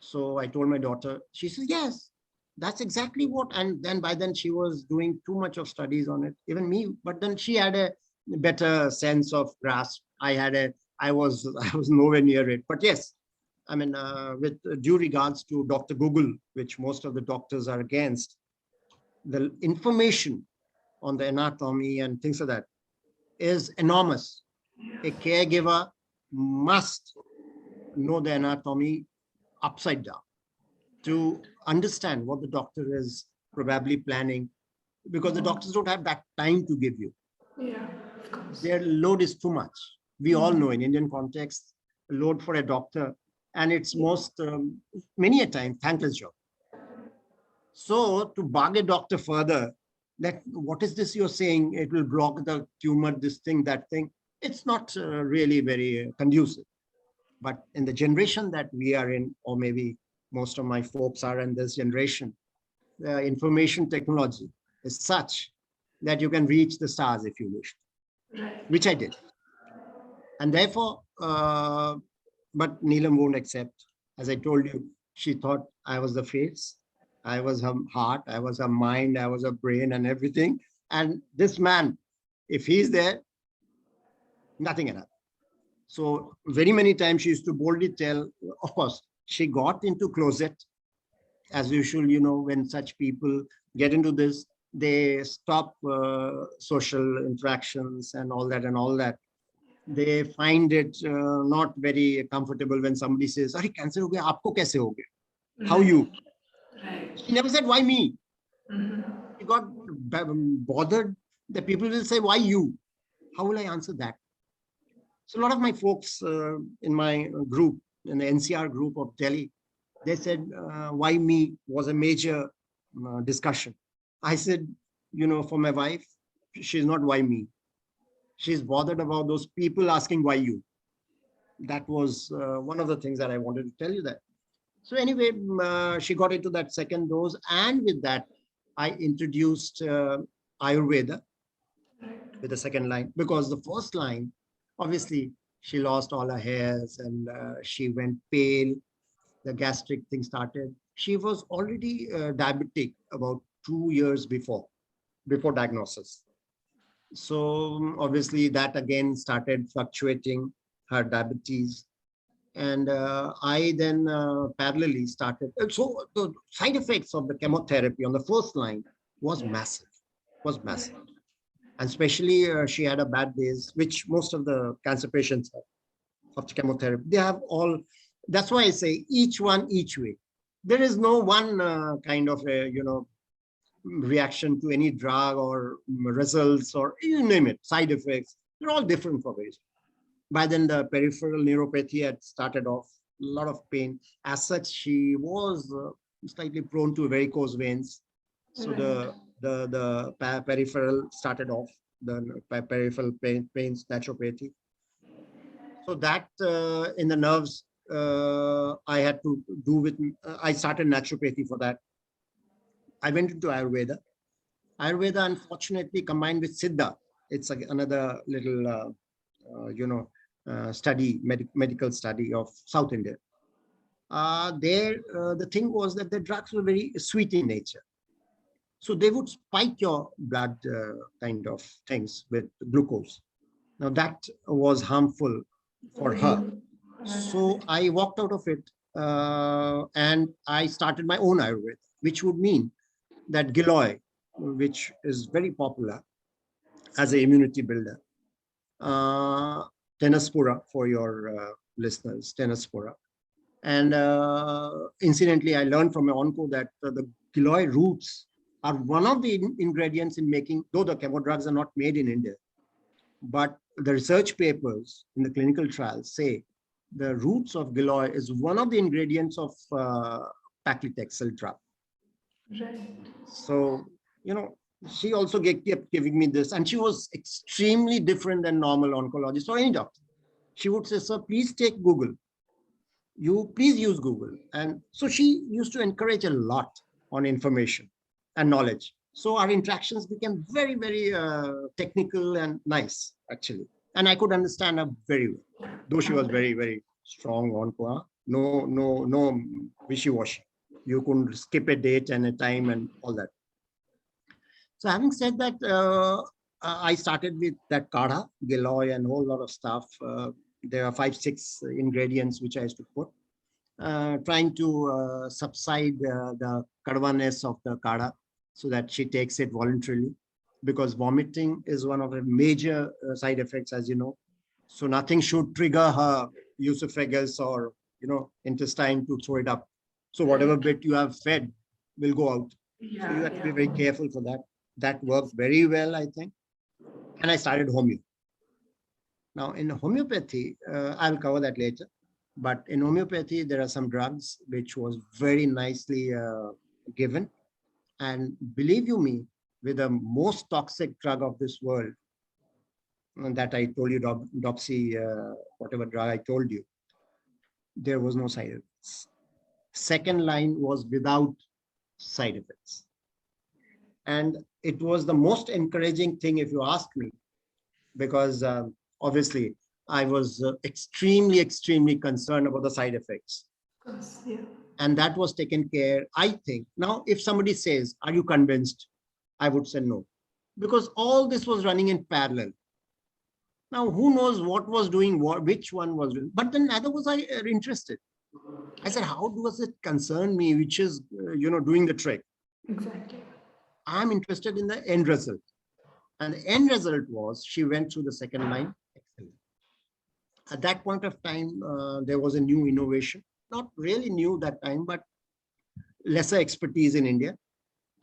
So I told my daughter, she says, yes, that's exactly what. And then by then she was doing too much of studies on it, even me, but then she had a better sense of grasp. I was nowhere near it, but yes, I mean, with due regards to Dr. Google, which most of the doctors are against, the information on the anatomy and things like that is enormous. A caregiver must know the anatomy upside down to understand what the doctor is probably planning, because the doctors don't have that time to give you. Yeah, of course. Their load is too much. We all know in Indian context, load for a doctor, and it's many a time, thankless job. So to bug a doctor further, that what is this you're saying? It will block the tumor, this thing, that thing. It's not really very conducive. But in the generation that we are in, or maybe most of my folks are in this generation, the information technology is such that you can reach the stars if you wish, which I did. And therefore, but Neelam won't accept. As I told you, she thought I was the face, I was her heart, I was her mind, I was her brain and everything. And this man, if he's there, nothing can happen. So very many times she used to boldly tell, of course, she got into closet. As usual, you know, when such people get into this, they stop social interactions and all that. They find it not very comfortable when somebody says, "Arey, cancer ho gaya, aapko kaise ho gaya? How you?" She never said, "Why me?" She got bothered that people will say, "Why you?" How will I answer that? So a lot of my folks in my group, in the NCR group of Delhi, they said, why me was a major discussion. I said, you know, for my wife, she's not why me. She's bothered about those people asking why you. That was one of the things that I wanted to tell you that. So anyway, she got into that second dose. And with that, I introduced Ayurveda with the second line, because the first line, obviously, she lost all her hairs and she went pale. The gastric thing started. She was already diabetic about 2 years before diagnosis. So obviously that again started fluctuating her diabetes. And I then parallelly started. So the side effects of the chemotherapy on the first line was massive. And especially she had a bad days, which most of the cancer patients have of chemotherapy. They have all, that's why I say each one, each way. There is no one kind of a, you know, reaction to any drug or results or you name it, side effects. They're all different for ways. By then the peripheral neuropathy had started off, a lot of pain. As such, she was slightly prone to varicose veins. So the peripheral started off, the peripheral pains, naturopathy. So that in the nerves, I had to do with, I started naturopathy for that. I went into Ayurveda. Ayurveda, unfortunately, combined with Siddha. It's another little, you know, study, medical study of South India. The thing was that the drugs were very sweet in nature. So they would spike your blood kind of things with glucose. Now that was harmful for her. So I walked out of it and I started my own Ayurveda, which would mean that Giloy, which is very popular as an immunity builder, uh, Tenaspora for your listeners, Tenaspora. And incidentally, I learned from my onco that the Giloy roots are one of the ingredients in making, though the chemo drugs are not made in India, but the research papers in the clinical trials say the roots of Giloy is one of the ingredients of paclitaxel drug. Right. So, she also kept giving me this, and she was extremely different than normal oncologist or any doctor. She would say, sir, please take Google. You please use Google. And so she used to encourage a lot on information and knowledge. So our interactions became very, very technical and nice, actually. And I could understand her very well, though she was very, very strong on no wishy-washy. You couldn't skip a date and a time and all that. So having said that, I started with that kadha, Giloy, and a whole lot of stuff. There are 5-6 ingredients which I used to put, trying to subside the kadwaness of the kadha so that she takes it voluntarily, because vomiting is one of the major side effects, as you know. So nothing should trigger her esophagus or intestine to throw it up. So whatever bit you have fed will go out. So you have to be very careful for that. That worked very well, I think. And I started homeo. Now in homeopathy, I'll cover that later. But in homeopathy, there are some drugs which was very nicely given. And believe you me, with the most toxic drug of this world, that I told you, Dopsy, whatever drug I told you, there was no side effects. Second line was without side effects. And it was the most encouraging thing, if you ask me, because obviously I was extremely, extremely concerned about the side effects. Of course, yeah. And that was taken care, I think. Now, if somebody says, are you convinced? I would say no, because all this was running in parallel. Now, who knows what was doing what, which one was doing, but then neither was I interested. I said, how does it concern me, which is, doing the trick? Exactly. I'm interested in the end result. And the end result was she went through the second line. Excellent. At that point of time, there was a new innovation, not really new that time, but lesser expertise in India,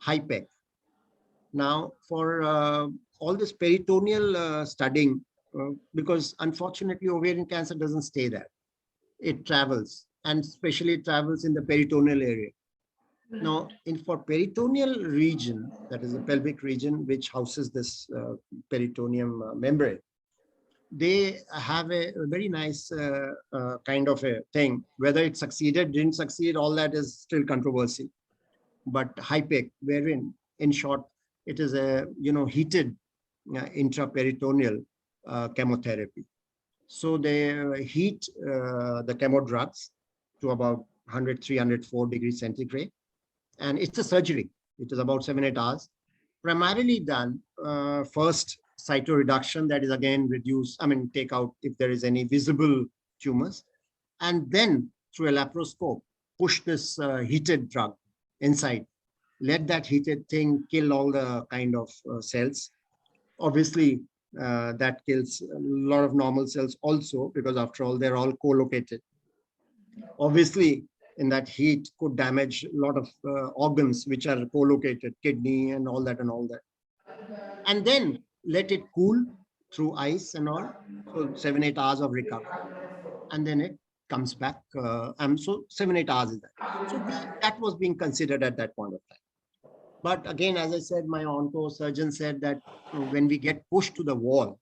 HIPEC. Now, for all this peritoneal studying, because unfortunately, ovarian cancer doesn't stay there. It travels, and especially it travels in the peritoneal area. Right. Now, for peritoneal region, that is the pelvic region, which houses this peritoneum membrane, they have a very nice kind of a thing. Whether it succeeded, didn't succeed, all that is still controversy. But HIPEC, wherein, in short, it is a heated intraperitoneal chemotherapy. So they heat the chemo drugs to about 100, 304 degrees centigrade. And it's a surgery. It is about 7-8 hours. Primarily done first cytoreduction, that is again take out if there is any visible tumors. And then through a laparoscope, push this heated drug inside. Let that heated thing kill all the kind of cells. Obviously, that kills a lot of normal cells also, because after all, they're all co-located. Obviously, in that heat could damage a lot of organs which are co-located, kidney and all that and all that. And then let it cool through ice and all. So 7-8 hours of recovery. And then it comes back. So 7-8 hours is that. So that was being considered at that point of time. But again, as I said, my onco surgeon said that when we get pushed to the wall,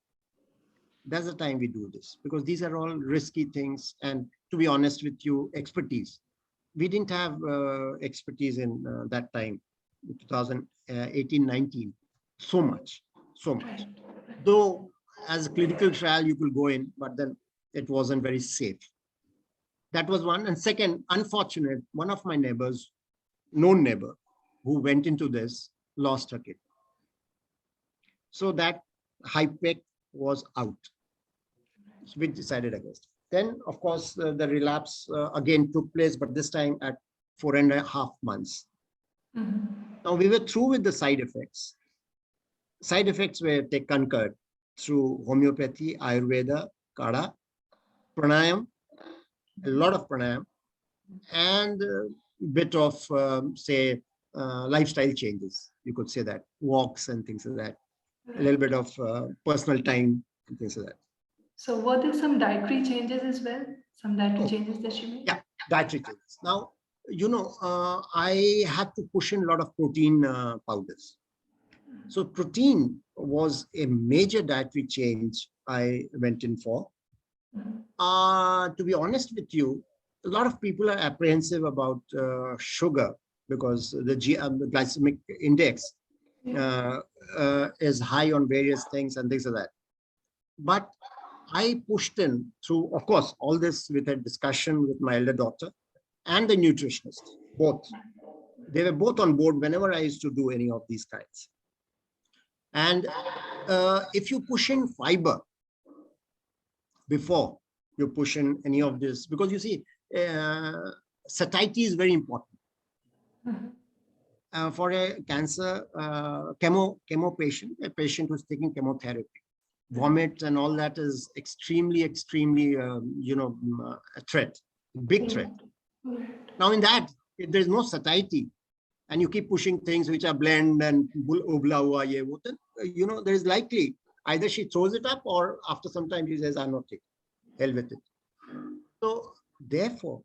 that's the time we do this, because these are all risky things. And to be honest with you, expertise. We didn't have expertise in that time, 2018-19, so much. Though as a clinical trial, you could go in, but then it wasn't very safe. That was one. And second, unfortunate, one of my neighbors, known neighbor, who went into this, lost her kid. So that high pick was out. So we decided against. Then, of course, the relapse again took place, but this time at 4.5 months. Now we were through with the side effects. Side effects were concurred through homeopathy, Ayurveda, Kada, pranayam, a lot of pranayam, and a bit of, say, lifestyle changes. You could say that, walks and things like that, a little bit of personal time and things like that. So were there some dietary changes as well? Some dietary changes that you made? Yeah, dietary changes. Now, I had to push in a lot of protein powders. So protein was a major dietary change I went in for. To be honest with you, a lot of people are apprehensive about sugar because the glycemic index is high on various things and things like that. But I pushed in through, of course, all this with a discussion with my elder daughter and the nutritionist, both. They were both on board whenever I used to do any of these kinds. And if you push in fiber before you push in any of this, because you see, satiety is very important. For a cancer chemo patient, a patient who's taking chemotherapy, vomit and all that is extremely, extremely, a threat, big threat. Now in that, if there's no satiety and you keep pushing things which are blend and ubla hua ye wo, then, there is likely either she throws it up or after some time she says, I'm not taking, hell with it. So therefore,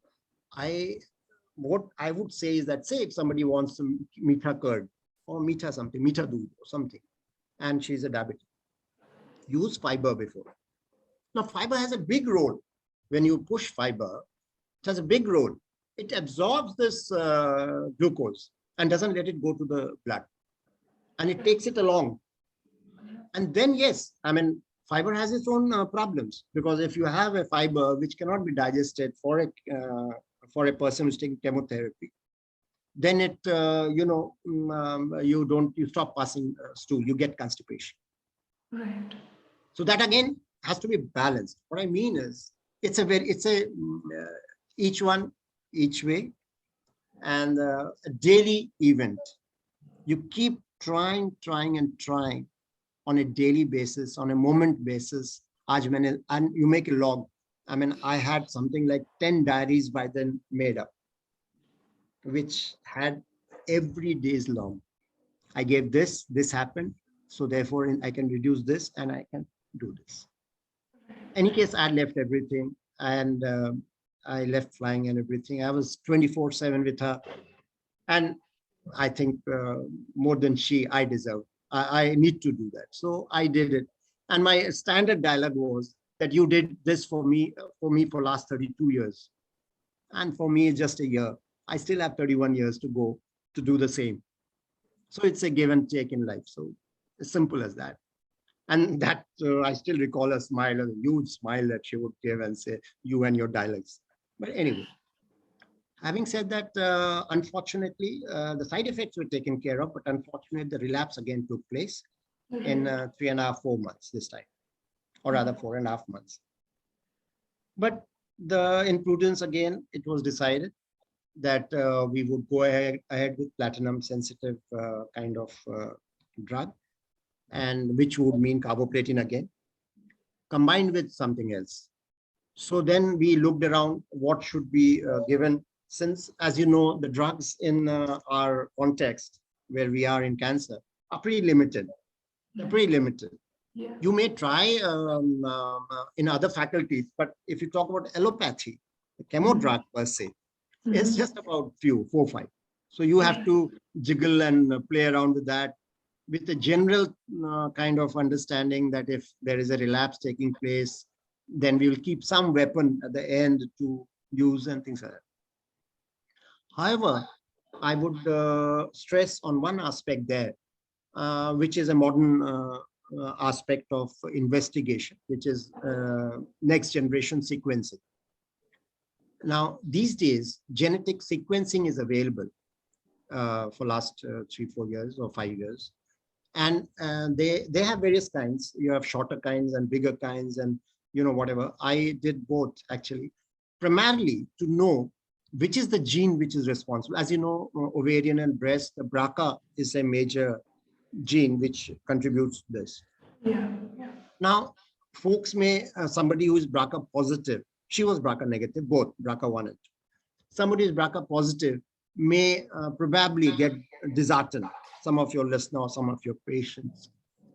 what I would say is that, say if somebody wants some meetha curd or meetha something, meetha doodh or something, and she's a diabetic, use fiber before. Now, fiber has a big role. When you push fiber, it has a big role. It absorbs this glucose and doesn't let it go to the blood. And it takes it along. And then, yes, I mean, fiber has its own problems, because if you have a fiber which cannot be digested for a person who's taking chemotherapy, then it, you stop passing stool, you get constipation. Right. So that again has to be balanced. What I mean is, each one, each way, and a daily event. You keep trying on a daily basis, on a moment basis. And you make a log. I mean, I had something like 10 diaries by then made up, which had every day's long. I gave this happened. So therefore, I can reduce this and I can do this. In any case, I left everything and I left flying and everything. I was 24/7 with her. And I think more than I deserve. I need to do that. So I did it. And my standard dialogue was that you did this for me for last 32 years. And for me, just a year. I still have 31 years to go to do the same. So it's a give and take in life. So as simple as that. And that I still recall a smile, a huge smile that she would give and say, you and your dialects. But anyway, having said that, unfortunately, the side effects were taken care of, but unfortunately, the relapse again took place in 3.5, 4 months this time, or rather 4.5 months. But in prudence, again, it was decided that we would go ahead with platinum sensitive kind of drug, and which would mean carboplatin again, combined with something else. So then we looked around what should be given, since, as you know, the drugs in our context where we are in cancer are pretty limited. They're pretty limited. Yeah. You may try in other faculties, but if you talk about allopathy, the chemo drug per se, it's just about 4, 5. So you have to jiggle and play around with that, with a general kind of understanding that if there is a relapse taking place, then we will keep some weapon at the end to use and things like that. However, I would stress on one aspect there, which is a modern aspect of investigation, which is next generation sequencing. Now, these days, genetic sequencing is available for last 3-4 years or 5 years. And they have various kinds. You have shorter kinds and bigger kinds and, whatever. I did both, actually, primarily to know which is the gene which is responsible. As you know, ovarian and breast, the BRCA is a major gene which contributes to this. Yeah, yeah. Now, folks may, somebody who is BRCA positive, she was BRCA negative, both BRCA1 and 2. Somebody who is BRCA positive may probably get disheartened, some of your listeners, some of your patients,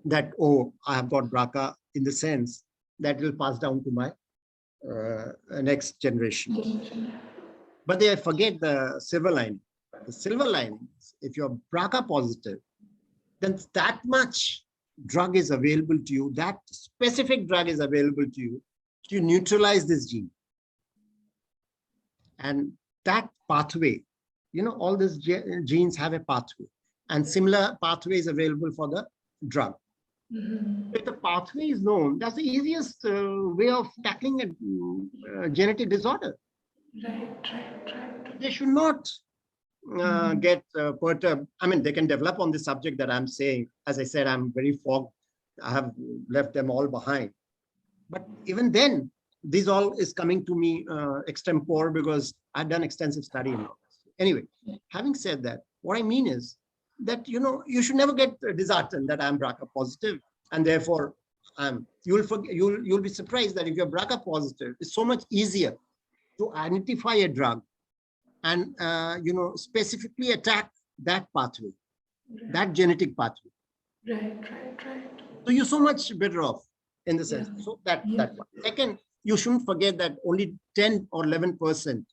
that, oh, I have got BRCA, in the sense that will pass down to my next generation. But they forget the silver lining. The silver lining is, if you're BRCA positive, then that much drug is available to you, that specific drug is available to you to neutralize this gene. And that pathway, all these genes have a pathway, and similar pathway is available for the drug. If the pathway is known, that's the easiest way of tackling a genetic disorder. Right. They should not get perturbed. I mean, they can develop on the subject that I'm saying. As I said, I'm very fogged. I have left them all behind. But even then, this all is coming to me extempore, because I've done extensive study in all this. Anyway, having said that, what I mean is that, you should never get disheartened that I'm BRCA positive, and therefore you'll be surprised that if you're BRCA positive, it's so much easier to identify a drug and specifically attack that pathway, that genetic pathway. Right. So you're so much better off in the sense. Yeah. So that one. Second, you shouldn't forget that only 10 or 11%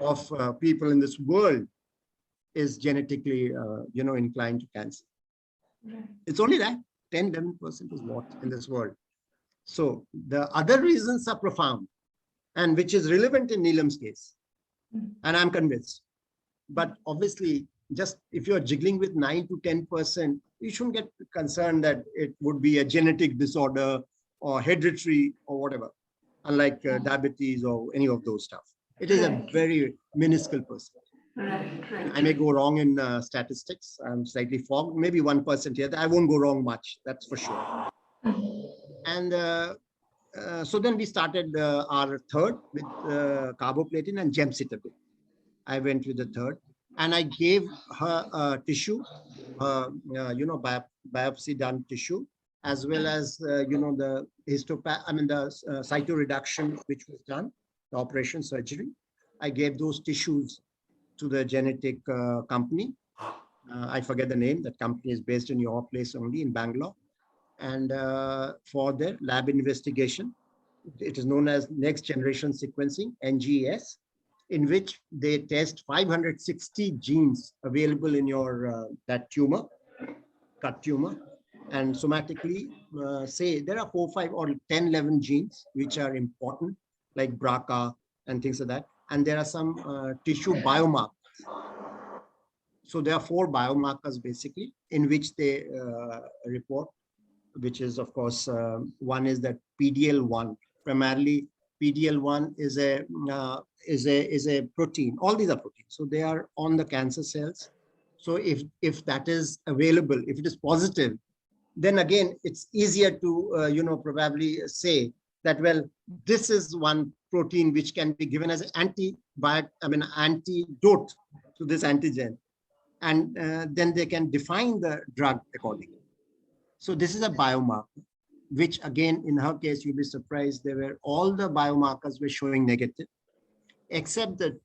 of people in this world is genetically, inclined to cancer. Right. It's only that 10, 11% is what in this world. So the other reasons are profound, and which is relevant in Neelam's case. And I'm convinced. But obviously, just if you're jiggling with 9 to 10%, you shouldn't get concerned that it would be a genetic disorder or hereditary or whatever, unlike diabetes or any of those stuff. It is a very minuscule percentage. Right. I may go wrong in statistics. I'm slightly fogged, maybe 1% here. I won't go wrong much, that's for sure. And so then we started our third with carboplatin and gemcitabine. I went with the third, and I gave her tissue, biopsy done tissue, as well as the cytoreduction which was done, the operation surgery. I gave those tissues to the genetic company. I forget the name. That company is based in your place only, in Bangalore, and for their lab investigation. It is known as next generation sequencing, NGS, in which they test 560 genes available in your that tumor, gut tumor, and somatically say there are 4, 5, or 10, 11 genes which are important, like BRCA and things like that. And there are some tissue biomarkers. So there are 4 biomarkers basically in which they report, which is, of course, one is that PDL1. Primarily, PDL1 is a protein. All these are proteins, so they are on the cancer cells. So if that is available, if it is positive, then again it's easier to probably say that, well, this is one protein which can be given as an antidote to this antigen, and then they can define the drug accordingly. So this is a biomarker, which again, in her case, you'll be surprised, all the biomarkers were showing negative, except the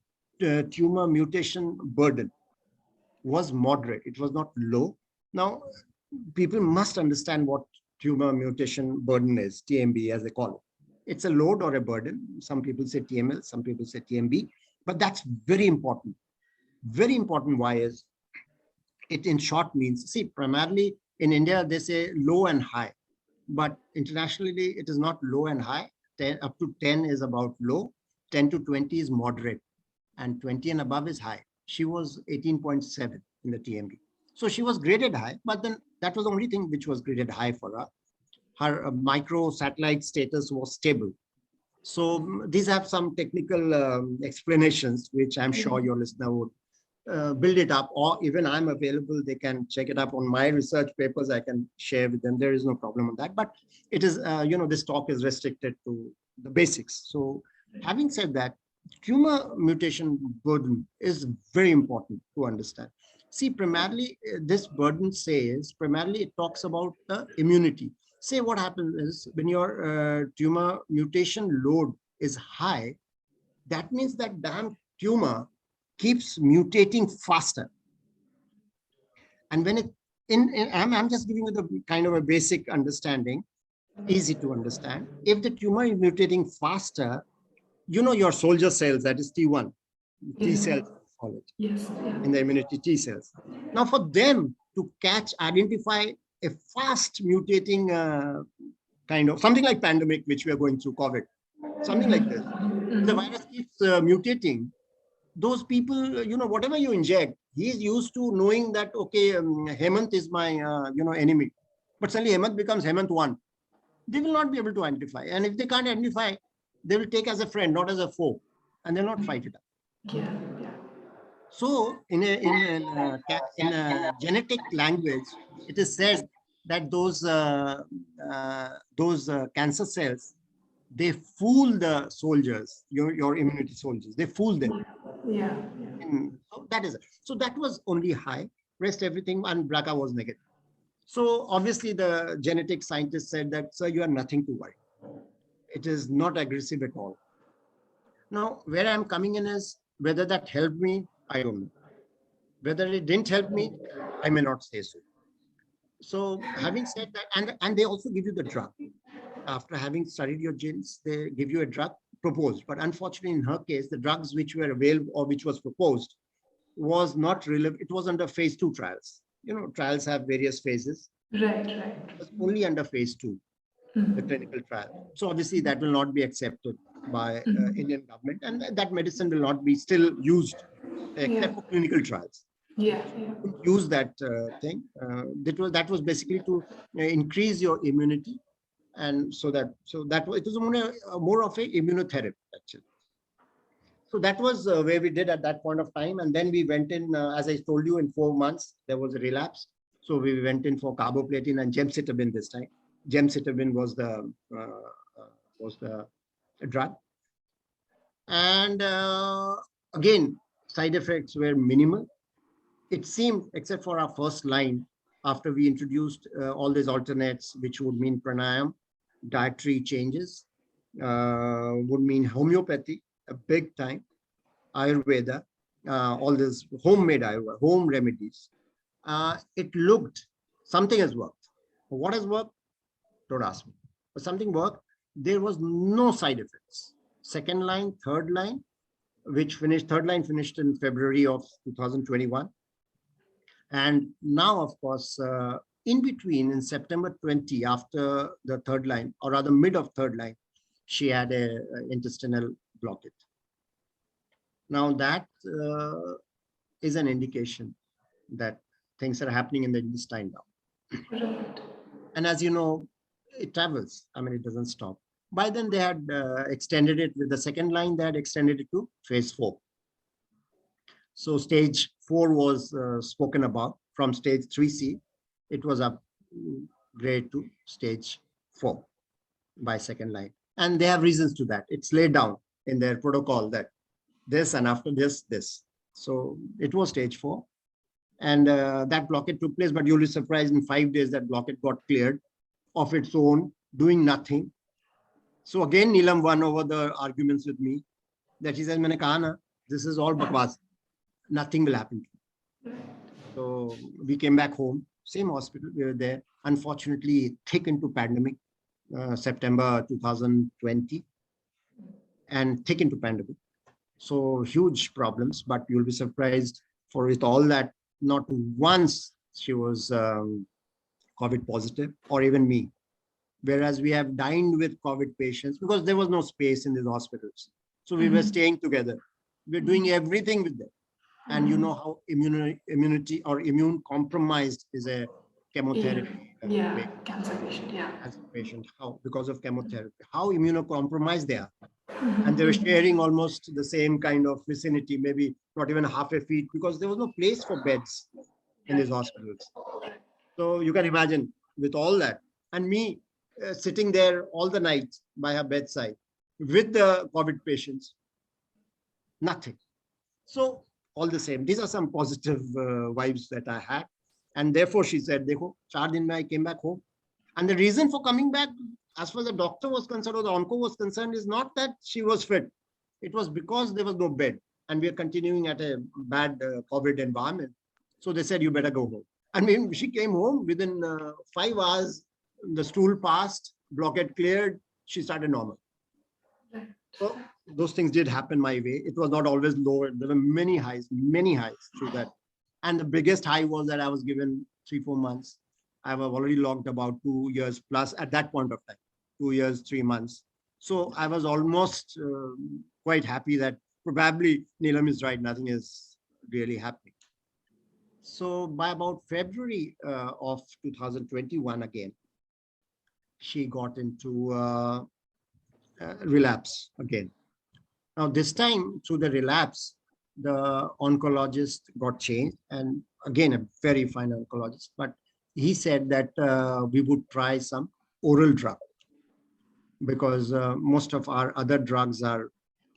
tumor mutation burden was moderate. It was not low. Now, people must understand what tumor mutation burden is, TMB as they call it. It's a load or a burden. Some people say TML, some people say TMB, but that's very important. Very important. Why is it? In short means, see, primarily in India, they say low and high. But internationally, it is not low and high. 10, up to 10 is about low, 10 to 20 is moderate, and 20 and above is high. She was 18.7 in the TMB. So she was graded high, but then that was the only thing which was graded high for her. Her microsatellite status was stable. So these have some technical explanations, which I'm sure your listener would build it up, or even I'm available. They can check it up on my research papers. I can share with them. There is no problem on that. But it is, this talk is restricted to the basics. So having said that, tumor mutation burden is very important to understand. See, primarily, this burden primarily it talks about the immunity. Say what happens is when your tumor mutation load is high, that means that damn tumor keeps mutating faster. And when it, I'm just giving you the kind of a basic understanding, easy to understand. If the tumor is mutating faster, your soldier cells, that is T1, T cells, call it, Yes. in the immunity T cells. Now for them to identify a fast mutating kind of something like pandemic, which we are going through, COVID, something like this, the virus keeps mutating. Those people, whatever you inject, he's used to knowing that, okay, Hemant is my, enemy. But suddenly Hemant becomes Hemant 1. They will not be able to identify. And if they can't identify, they will take as a friend, not as a foe, and they'll not fight it up. Yeah. So in a genetic language, it is said that those cancer cells, they fool the soldiers, your immunity soldiers. They fool them. Yeah. So that is it. So that was only high. Rest everything, and BRCA was negative. So obviously the genetic scientist said that, sir, you have nothing to worry. It is not aggressive at all. Now, where I'm coming in is whether that helped me, I don't know. Whether it didn't help me, I may not say so. So having said that, and they also give you the drug. After having studied your genes, they give you a drug proposed. But unfortunately, in her case, the drugs which were available or which was proposed was not relevant. It was under phase 2 trials. Trials have various phases. Right. It was only under phase 2, the clinical trial. So obviously that will not be accepted by Indian government, and that medicine will not be still used except for clinical trials. Yeah. Use that thing. That was basically to increase your immunity. And so it was more of a immunotherapy, actually. So that was where we did at that point of time. And then we went in, as I told you, in 4 months, there was a relapse. So we went in for carboplatin and gemcitabine this time. Gemcitabine was the drug. And again, side effects were minimal. It seemed, except for our first line, after we introduced all these alternates, which would mean pranayam, dietary changes, would mean homeopathy, a big time, Ayurveda, all this homemade Ayurveda, home remedies. It looked, something has worked. What has worked? Don't ask me. But something worked. There was no side effects. Second line, third line, third line finished in February of 2021. And now, of course, in between, in September 20, after the third line, or rather mid of third line, she had a intestinal blockage. Now that is an indication that things are happening in the intestine now. Right. And as you know, it travels. I mean, it doesn't stop. By then, they had extended it with the second line. They had extended it to phase 4. So stage 4 was spoken about. From stage 3C, it was upgrade to stage 4 by second line. And they have reasons to that. It's laid down in their protocol that this and after this. So it was stage 4. And that blockade took place, but you'll be surprised, in 5 days, that blockade got cleared of its own, doing nothing. So again, Neelam won over the arguments with me, that he says, "Maine kaha na, this is all bakwas. Nothing will happen to you." So we came back home, same hospital, we were there. Unfortunately, thick into pandemic, September 2020, and thick into pandemic. So huge problems, but you'll be surprised, for with all that, not once she was COVID positive, or even me. Whereas we have dined with COVID patients because there was no space in these hospitals. So we were staying together. We're doing everything with them. And you know how immunity or immune compromised is a chemotherapy. Cancer patient. Cancer patient, how, because of chemotherapy, how immunocompromised they are. And they were sharing almost the same kind of vicinity, maybe not even half a feet, because there was no place for beds in these hospitals. So you can imagine with all that, and me sitting there all the night by her bedside with the COVID patients, nothing. So all the same, these are some positive vibes that I had. And therefore she said, Dekho, 4 din mein I came back home. And the reason for coming back, as far as the doctor was concerned or the onco was concerned, is not that she was fit. It was because there was no bed. And we are continuing at a bad COVID environment. So they said, you better go home. And when she came home, within 5 hours, the stool passed, blockade cleared, she started normal. So those things did happen my way. It was not always low. There were many highs through that. And the biggest high was that I was given 3-4 months. I have already logged about 2 years plus at that point of time, 2 years, 3 months. So I was almost quite happy that probably Neelam is right. Nothing is really happening. So by about February of 2021 again, she got into relapse again. Now this time through the relapse, the oncologist got changed, and again, a very fine oncologist, but he said that we would try some oral drug because most of our other drugs are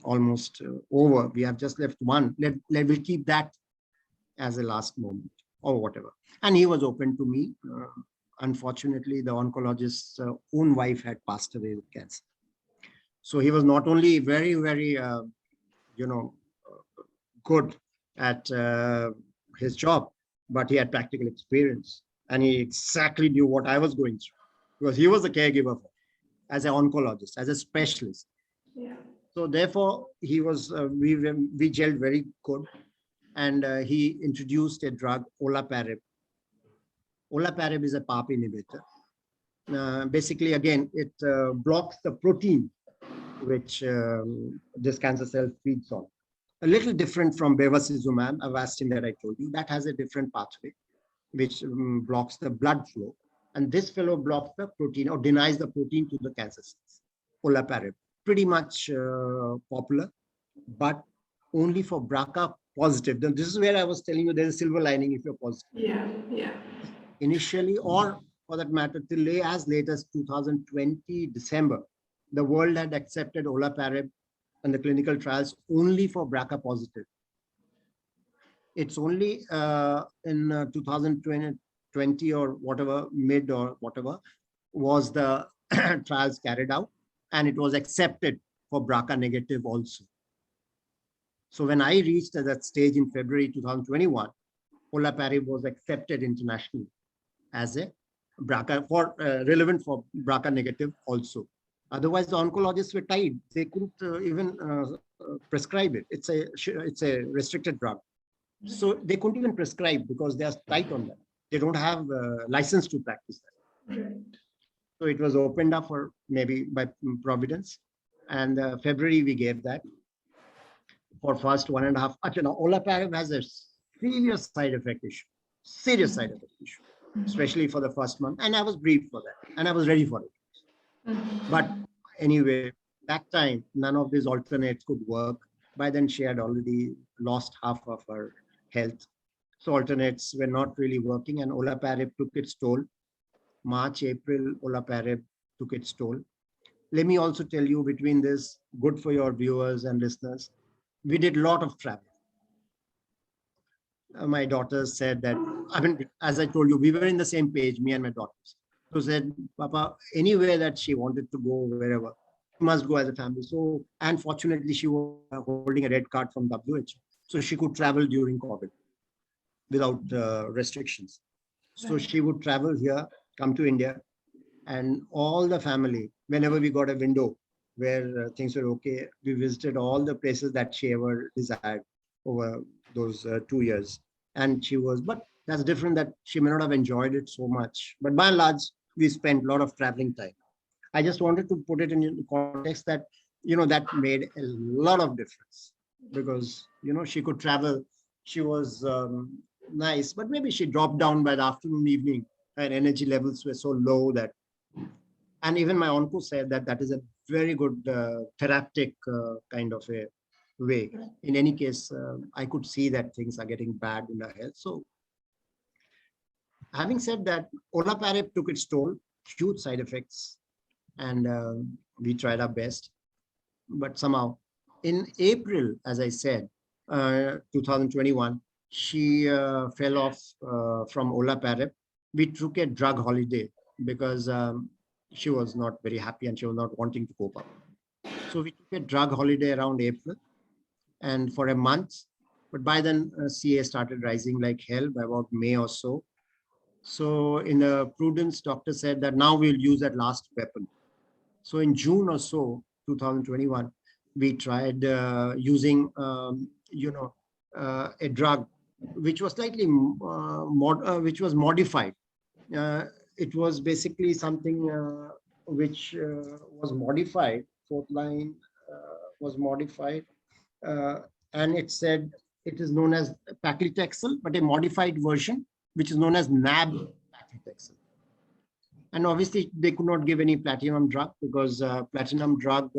almost over. We have just left one. We'll keep that as a last moment or whatever. And he was open to me. Unfortunately, the oncologist's own wife had passed away with cancer. So he was not only very, very, good at his job, but he had practical experience. And he exactly knew what I was going through because he was a caregiver as an oncologist, as a specialist. Yeah. So therefore, he was, we gelled very good. And he introduced a drug, olaparib. Olaparib is a PARP inhibitor. Basically, again, it blocks the protein which this cancer cell feeds on. A little different from bevacizumab, Avastin that I told you. That has a different pathway, which blocks the blood flow. And this fellow blocks the protein or denies the protein to the cancer cells. Olaparib, pretty much popular, but only for BRCA positive. This is where I was telling you there's a silver lining if you're positive. Yeah. Initially, or for that matter, till as late as 2020 December, the world had accepted olaparib and the clinical trials only for BRCA positive. It's only in 2020 or whatever, mid or whatever, was the trials carried out, and it was accepted for BRCA negative also. So when I reached that stage in February 2021, olaparib was accepted internationally as a BRCA relevant for BRCA negative also. Otherwise, the oncologists were tied; they couldn't even prescribe it. It's a restricted drug, so they couldn't even prescribe because they are tight on that. They don't have a license to practice that. Right. So it was opened up for maybe by Providence, and February we gave that for first 1.5. Actually, now olaparib has a serious side effect issue, especially for the first month. And I was briefed for that, and I was ready for it. But anyway, that time, none of these alternates could work. By then, she had already lost half of her health. So alternates were not really working, and olaparib took its toll. March, April, olaparib took its toll. Let me also tell you between this, good for your viewers and listeners, we did a lot of travel. My daughters said that, I mean, as I told you, we were in the same page, me and my daughters. So said, Papa, anywhere that she wanted to go, wherever, must go as a family. So, and fortunately, she was holding a red card from WHO. So she could travel during COVID without restrictions. So she would travel here, come to India, and all the family, whenever we got a window where things were okay, we visited all the places that she ever desired over those 2 years. And she was, but that's different that she may not have enjoyed it so much. But by and large, we spent a lot of traveling time. I just wanted to put it in the context that, that made a lot of difference because, she could travel. She was nice, but maybe she dropped down by the afternoon, evening. Her energy levels were so low that And even my onco said that that is a very good therapeutic kind of a way. In any case, I could see that things are getting bad in her health. So having said that, olaparib took its toll, huge side effects, and we tried our best. But somehow, in April, as I said, 2021, she fell off from olaparib. We took a drug holiday because she was not very happy and she was not wanting to cope up. So we took a drug holiday around April and for a month. But by then, CA started rising like hell by about May or so. So in the prudence, doctor said that now we'll use that last weapon. So in June or so, 2021, we tried using, a drug which was slightly which was modified. It was basically something which was modified. Fourth line was modified, and it said it is known as paclitaxel, but a modified version, which is known as NAB paclitaxel. And obviously, they could not give any platinum drug because platinum drug,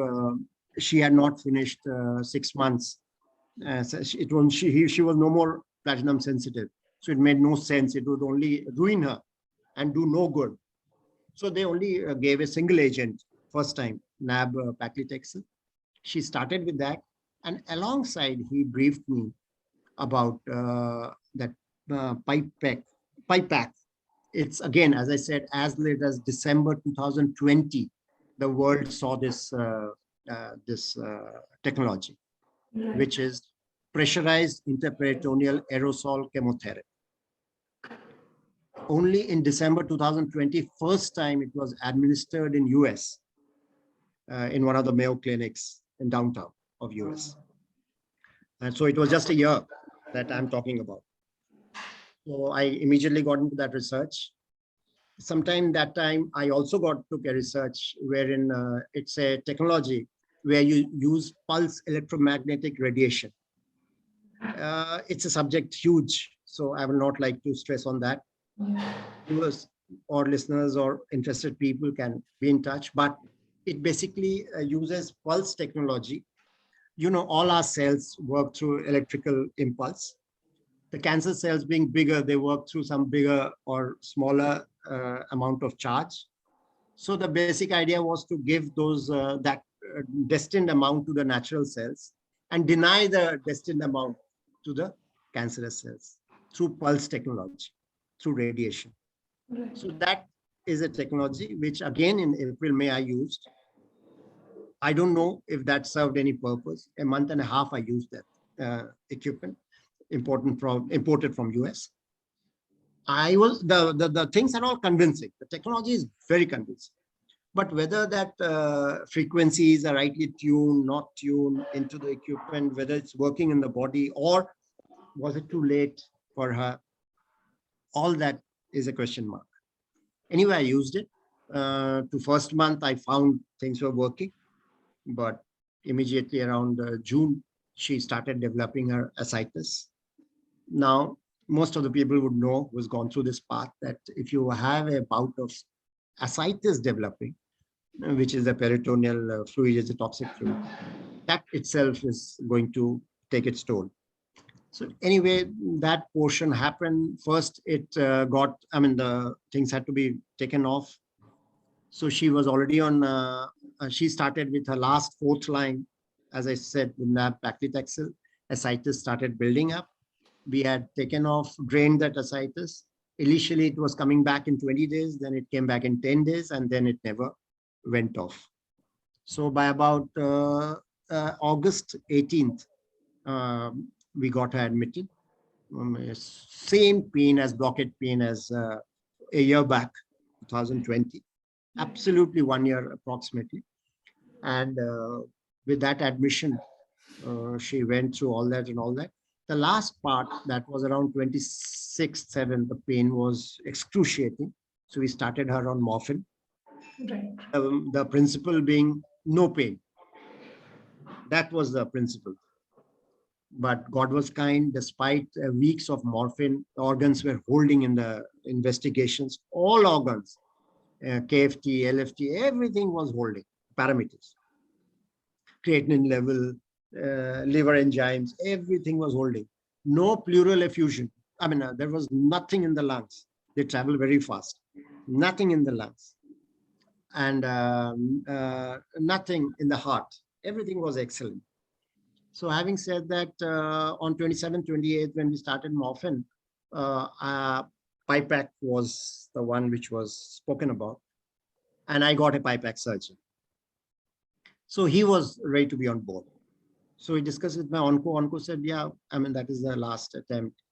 she had not finished 6 months. So she was no more platinum sensitive. So it made no sense. It would only ruin her and do no good. So they only gave a single agent first time, NAB paclitaxel. She started with that. And alongside, he briefed me about that pipe pack. It's again, as I said, as late as December 2020, the world saw this technology, which is pressurized interperitoneal aerosol chemotherapy. Only in December 2020, first time it was administered in US, in one of the Mayo clinics in downtown of US. And so it was just a year that I'm talking about. So I immediately got into that research. Sometime that time, I also took a research wherein it's a technology where you use pulse electromagnetic radiation. It's a subject huge, so I will not like to stress on that. Viewers or listeners or interested people can be in touch, but it basically uses pulse technology. All our cells work through electrical impulse. The cancer cells being bigger, they work through some bigger or smaller amount of charge. So the basic idea was to give those that destined amount to the natural cells and deny the destined amount to the cancerous cells through pulse technology, through radiation. Right. So that is a technology which again in April, May I used. I don't know if that served any purpose. A month and a half I used that equipment. Imported from US. I was the things are all convincing. The technology is very convincing, but whether that frequencies are rightly tuned, not tuned into the equipment, whether it's working in the body, or was it too late for her, all that is a question mark. Anyway, I used it. To first month, I found things were working, but immediately around June, she started developing her ascites. Now, most of the people would know who's gone through this path that if you have a bout of ascites developing, which is the peritoneal fluid, is a toxic fluid, that itself is going to take its toll. So anyway, that portion happened. First, it the things had to be taken off. So she was already on, she started with her last fourth line, as I said, with NAB paclitaxel. Ascites started building up. We had taken off, drained that ascites. Initially, it was coming back in 20 days, then it came back in 10 days, and then it never went off. So by about August 18th, we got her admitted. Same pain as blockade pain as a year back, 2020. Absolutely 1 year approximately. And with that admission, she went through all that and all that. The last part, that was around 26/7, the pain was excruciating. So we started her on morphine. Right. The principle being no pain. That was the principle. But God was kind. Despite weeks of morphine, organs were holding in the investigations, all organs. KFT, LFT, everything was holding parameters. Creatinine level, liver enzymes, everything was holding. No pleural effusion. I mean, there was nothing in the lungs. They travel very fast. Nothing in the lungs. And nothing in the heart. Everything was excellent. So having said that, on 27th, 28th, when we started morphine, PIPAC was the one which was spoken about. And I got a PIPAC surgeon. So he was ready to be on board. So we discussed with my onco. Onco said, yeah, I mean, that is the last attempt.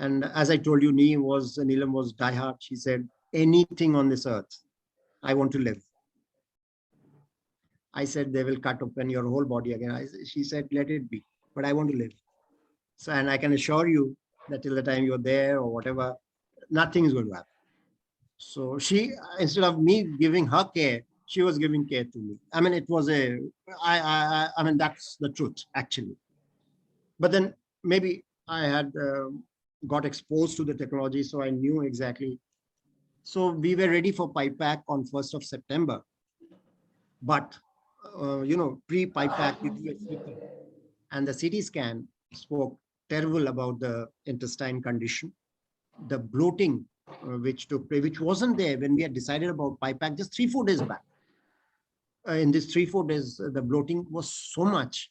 And as I told you, Neelam was diehard. She said, anything on this earth, I want to live. I said, they will cut open your whole body again. She said, let it be, but I want to live. So, and I can assure you that till the time you're there or whatever, nothing is going to happen. So she, instead of me giving her care, she was giving care to me. I mean, it was I mean, that's the truth, actually. But then maybe I had got exposed to the technology, so I knew exactly. So we were ready for PIPAC on 1st of September. But, pre-PIPAC, we do a CT. And the CT scan spoke terrible about the intestine condition. The bloating, which wasn't there when we had decided about PIPAC just 3-4 days back. In these 3-4 days, the bloating was so much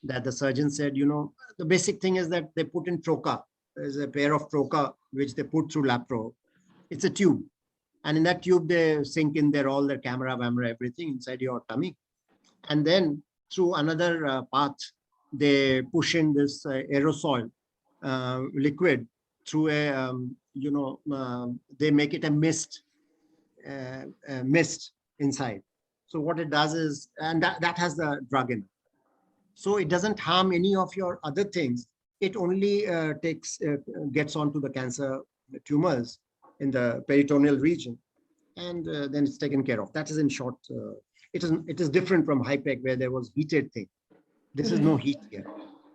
that the surgeon said, the basic thing is that they put in trocar. There's a pair of trocar which they put through lapro. It's a tube. And in that tube, they sink in there all their camera, everything inside your tummy. And then through another path, they push in this aerosol liquid through a, they make it a mist inside. So what it does is, and that has the drug in it. So it doesn't harm any of your other things. It only gets onto the cancer tumors in the peritoneal region, and then it's taken care of. That is in short. It is different from HIPAC where there was heated thing. This is no heat here.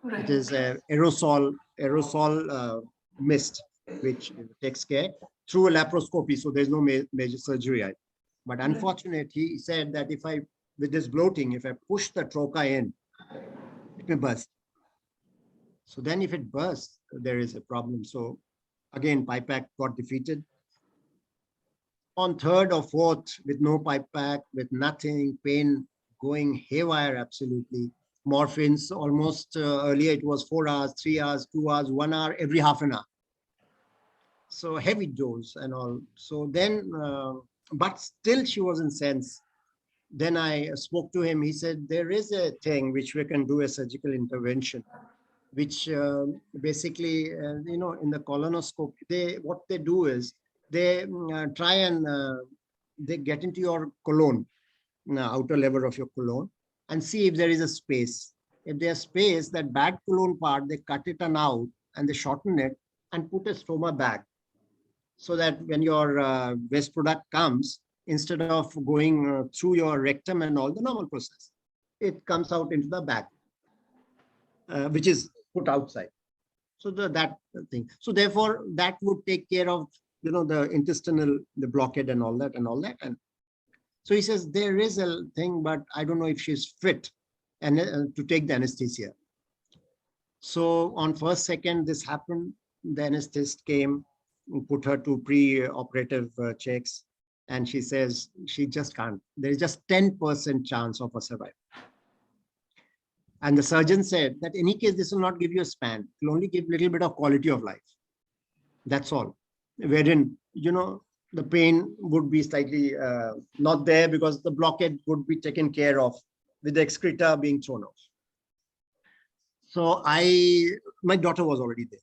Right. It is aerosol mist, which takes care through a laparoscopy. So there's no major surgery. But unfortunately, he said that with this bloating, if I push the trocar in, it may burst. So then if it bursts, there is a problem. So again, PIPAC got defeated. On 3rd or 4th, with no PIPAC, with nothing, pain going haywire, absolutely. Morphines, almost earlier it was 4 hours, 3 hours, 2 hours, 1 hour, every half an hour. So heavy dose and all. So then, but still she was in sense. Then I spoke to him. He said, there is a thing which we can do a surgical intervention, which basically, in the colonoscopy, what they do is they try and they get into your colon, outer level of your colon, and see if there is a space. If there's space, that bad colon part, they cut it out and they shorten it and put a stoma bag. So that when your waste product comes, instead of going through your rectum and all the normal process, it comes out into the bag, which is put outside. So that thing. So therefore, that would take care of the intestinal, the blockade and all that. And so he says there is a thing, but I don't know if she's fit and to take the anesthesia. So on 1st, 2nd, this happened. The anesthetist came, put her to pre-operative checks, and she says she just can't. There is just 10% chance of a survival. And the surgeon said that in any case, this will not give you a span. It will only give a little bit of quality of life. That's all. Wherein, the pain would be slightly not there because the blockade would be taken care of with the excreta being thrown off. So my daughter was already there.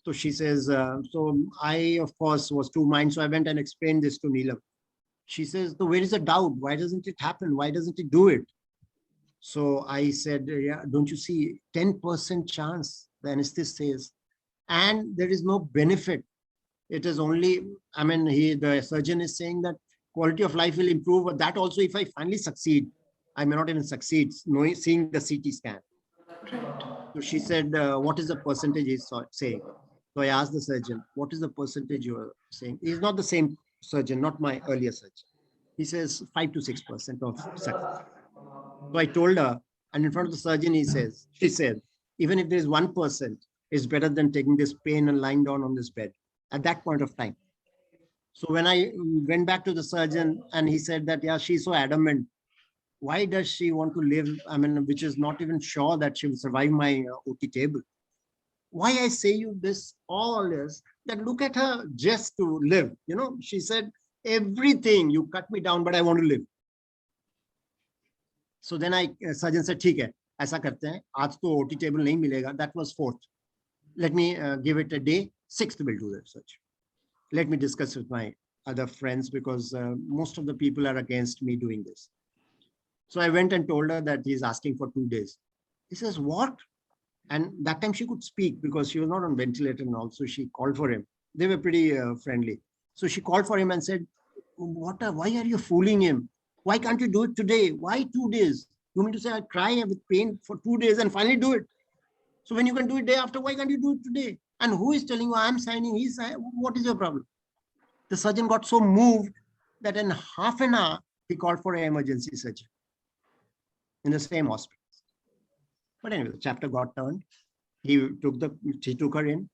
So she says, so I, of course, was two minds. So I went and explained this to Neelam. She says, so where is the doubt? Why doesn't it happen? Why doesn't it do it? So I said, yeah, don't you see 10% chance, the anesthetist says, and there is no benefit. It is only, the surgeon is saying that quality of life will improve, but that also, if I finally succeed, I may not even succeed, seeing the CT scan. So she said, what is the percentage he's saying? So I asked the surgeon, what is the percentage you are saying? He's not the same surgeon, not my earlier surgeon. He says 5 to 6% of success. So I told her, and in front of the surgeon, she said, even if there is 1%, it's better than taking this pain and lying down on this bed at that point of time. So when I went back to the surgeon and he said that, yeah, she's so adamant. Why does she want to live? I mean, which is not even sure that she will survive my OT table. Why I say you this all is that look at her just to live. You know, she said, everything, you cut me down, but I want to live. So then surgeon said, ठीक है, ऐसा करते हैं, आज तो OT table नहीं मिलेगा. That was 4th. Let me give it a day. 6th we'll do the research. Let me discuss with my other friends because most of the people are against me doing this. So I went and told her that he's asking for 2 days. He says, what? And that time she could speak because she was not on ventilator and also she called for him. They were pretty friendly. So she called for him and said, why are you fooling him? Why can't you do it today? Why 2 days? You mean to say I cry with pain for 2 days and finally do it? So when you can do it day after, why can't you do it today? And who is telling you I'm signing? He's signing. What is your problem? The surgeon got so moved that in half an hour, he called for an emergency surgery in the same hospital. But anyway, the chapter got turned. He took her in.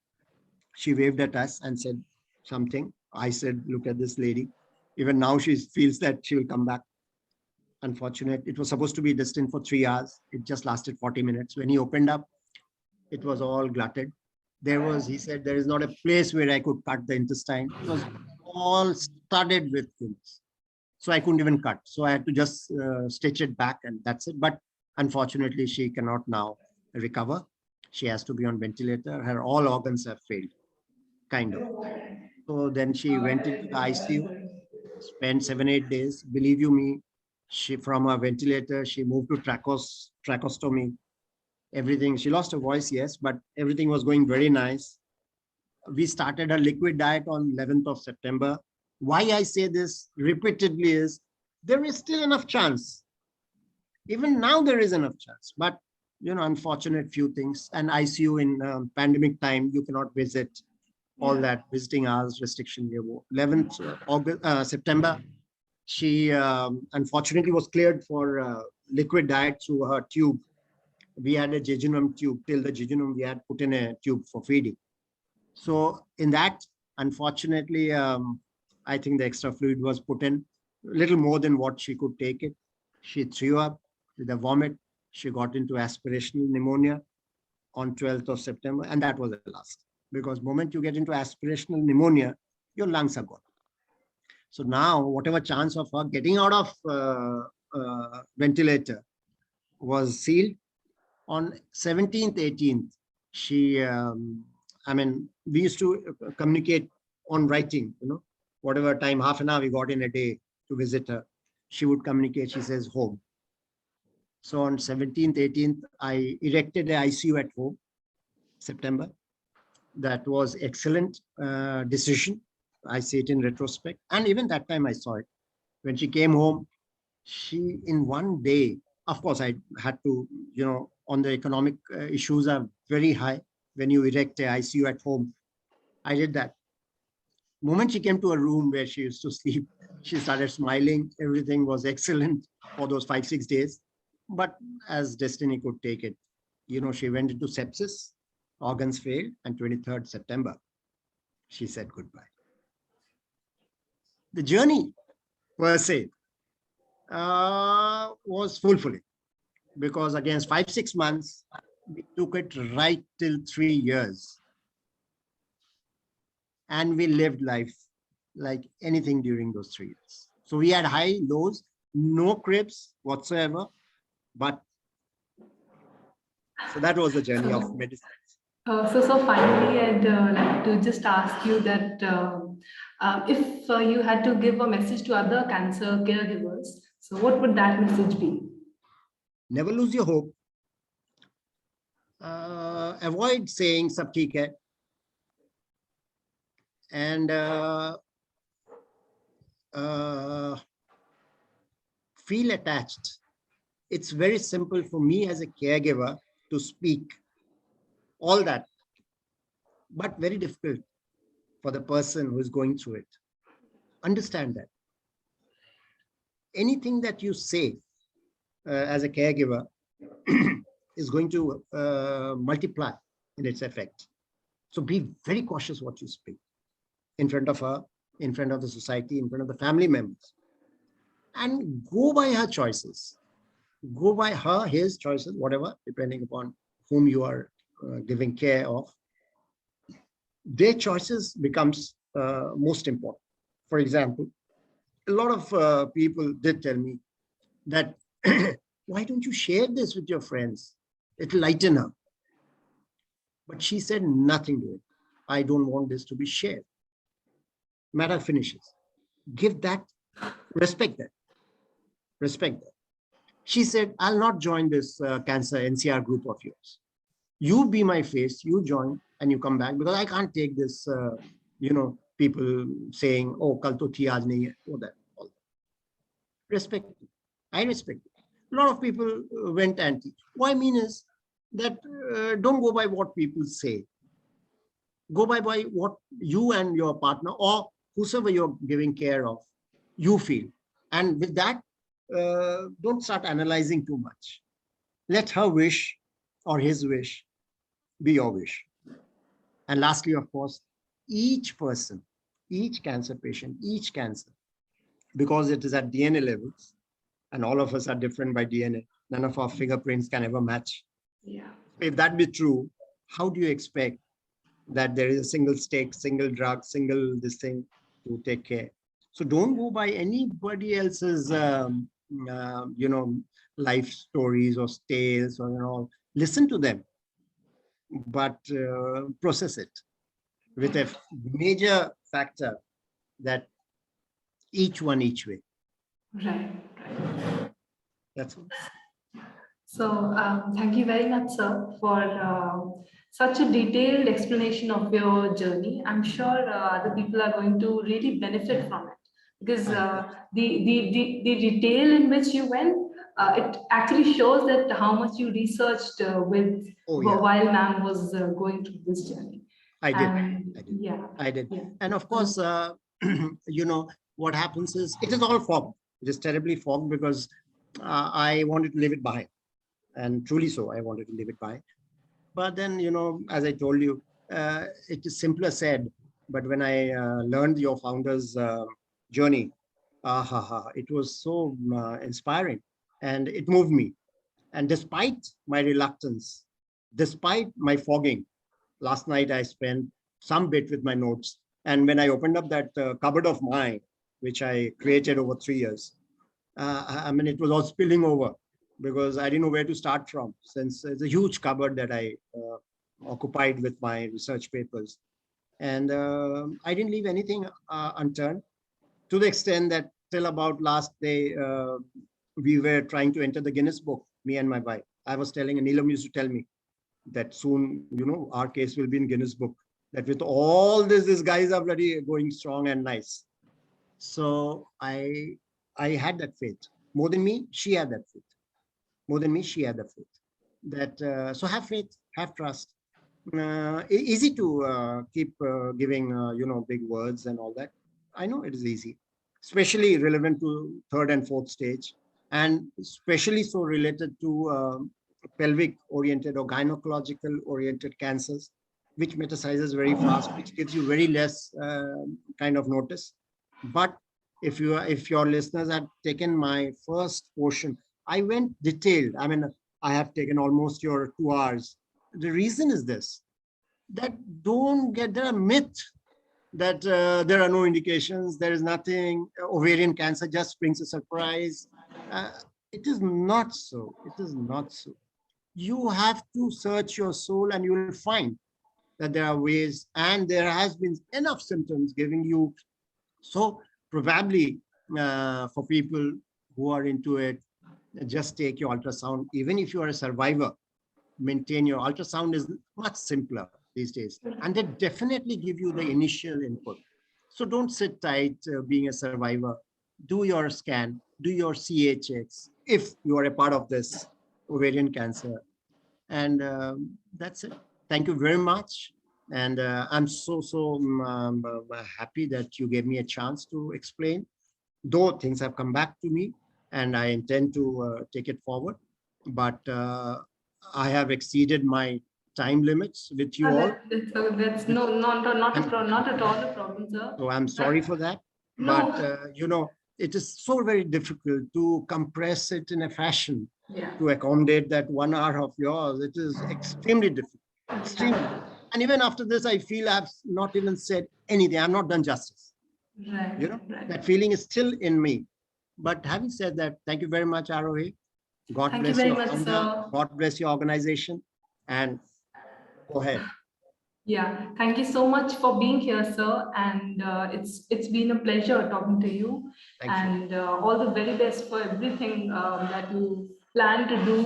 She waved at us and said something. I said, look at this lady. Even now she feels that she will come back. Unfortunate. It was supposed to be destined for 3 hours. It just lasted 40 minutes. When he opened up, it was all glutted. He said, there is not a place where I could cut the intestine. It was all studded with things. So I couldn't even cut. So I had to just stitch it back and that's it. But unfortunately, she cannot now recover. She has to be on ventilator. All organs have failed, kind of. So then she went into the ICU, spent 7-8 days. Believe you me, from a ventilator, she moved to tracheostomy. Everything. She lost her voice, yes, but everything was going very nice. We started a liquid diet on 11th of September. Why I say this repeatedly is there is still enough chance. Even now there is enough chance, but unfortunate few things. And ICU in pandemic time, you cannot visit all that visiting hours restriction. 11th September, she unfortunately was cleared for liquid diet through her tube. We had a jejunum tube. Till the jejunum, we had put in a tube for feeding. So in that, unfortunately, I think the extra fluid was put in a little more than what she could take it. She threw up with a vomit. She got into aspirational pneumonia on 12th of September. And that was the last. Because the moment you get into aspirational pneumonia, your lungs are gone. So now, whatever chance of her getting out of ventilator was sealed. On 17th, 18th, she, we used to communicate on writing, whatever time, half an hour we got in a day to visit her. She would communicate, she says, home. So on 17th, 18th, I erected an ICU at home, September. That was excellent decision. I see it in retrospect. And even that time I saw it. When she came home, she, in one day, of course, I had to, on the economic issues are very high. When you erect an ICU at home, I did that. The moment she came to a room where she used to sleep, she started smiling. Everything was excellent for those 5-6 days. But as destiny could take it, she went into sepsis, organs failed, and 23rd September, she said goodbye. The journey, per se, was fulfilling because against 5-6 months, we took it right till 3 years. And we lived life like anything during those 3 years. So we had high, lows, no cribs whatsoever. But so that was the journey of medicine. So finally, I'd like to just ask you that if you had to give a message to other cancer caregivers, so what would that message be? Never lose your hope. Avoid saying sab theek hai. And feel attached. It's very simple for me as a caregiver to speak all that, but very difficult for the person who is going through it. Understand that. anything that you say as a caregiver is going to multiply in its effect. So be very cautious what you speak in front of her, in front of the society, in front of the family members, and go by her choices. Go by her, his choices, whatever, depending upon whom you are giving care of. Their choices becomes most important. For example, a lot of people did tell me that, why don't you share this with your friends? It'll lighten up. But she said nothing to it. I don't want this to be shared. Matter finishes. Give that, respect that, respect that. She said, I'll not join this cancer NCR group of yours. You be my face, you join and you come back, because I can't take this, people saying, oh, kal to thi, aaj nahi hai, all that. Respect it. I respect it. A lot of people went anti. What I mean is that don't go by what people say. Go by what you and your partner or whosoever you're giving care of, you feel. And with that, don't start analyzing too much. Let her wish or his wish be your wish. And lastly, of course, each person, each cancer patient, each cancer, because it is at DNA levels, and all of us are different by DNA, none of our fingerprints can ever match. Yeah. If that be true, how do you expect that there is a single stake, single drug, single this thing to take care? So don't go by anybody else's, life stories or tales or all. Listen to them, but process it with a major factor that each one each way. Right. That's all. So thank you very much, sir, for such a detailed explanation of your journey. I'm sure the people are going to really benefit from it, because the detail in which you went, it actually shows that how much you researched while ma'am was going through this journey. I did. Yeah. I did. Yeah. And of course, what happens is it is all fogged. It is terribly fogged because I wanted to leave it behind. And truly so, I wanted to leave it behind. But then, as I told you, it is simpler said. But when I learned your founder's journey, it was so inspiring and it moved me. And despite my reluctance, despite my fogging, last night I spent some bit with my notes. And when I opened up that cupboard of mine, which I created over 3 years, it was all spilling over because I didn't know where to start from, since it's a huge cupboard that I occupied with my research papers. And I didn't leave anything unturned, to the extent that till about last day, we were trying to enter the Guinness book, me and my wife. I was telling, and Neelam used to tell me that soon, our case will be in Guinness book, that with all this, these guys are bloody going strong and nice. So I had that faith. More than me, she had that faith. More than me, she had the faith. That so have faith, have trust. Easy to keep giving big words and all that. I know it is easy, especially relevant to third and fourth stage, and especially so related to pelvic oriented or gynecological oriented cancers, which metastasizes very fast, which gives you very less kind of notice. But if your listeners had taken my first portion, I went detailed. I have taken almost your 2 hours. The reason is this, that there are myths that there are no indications, there is nothing, ovarian cancer just brings a surprise. It is not so. It is not so. You have to search your soul and you will find that there are ways, and there has been enough symptoms giving you. So probably for people who are into it, just take your ultrasound. Even if you are a survivor, maintain your ultrasound is much simpler these days. And they definitely give you the initial input. So don't sit tight being a survivor. Do your scan, do your CHX, if you are a part of this ovarian cancer. And that's it. Thank you very much. And I'm so happy that you gave me a chance to explain, though things have come back to me. and I intend to take it forward. But I have exceeded my time limits with you all. That's not at all a problem, sir. So I'm sorry for that. No. But, it is so very difficult to compress it in a fashion Yeah. to accommodate that 1 hour of yours. It is extremely difficult. Extremely. And even after this, I feel I've not even said anything. I'm not done justice. Right. That feeling is still in me. But having said that, thank you very much, Arohi. God Thank bless you very your much, founder. sir. God bless your organization. And go ahead. Yeah, thank you so much for being here, sir. And it's been a pleasure talking to you. Thank you. And all the very best for everything that you plan to do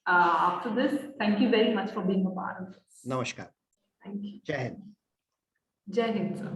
after this. Thank you very much for being a part of this. Namaskar. Thank you. Jai Hind. Jai Hind, sir.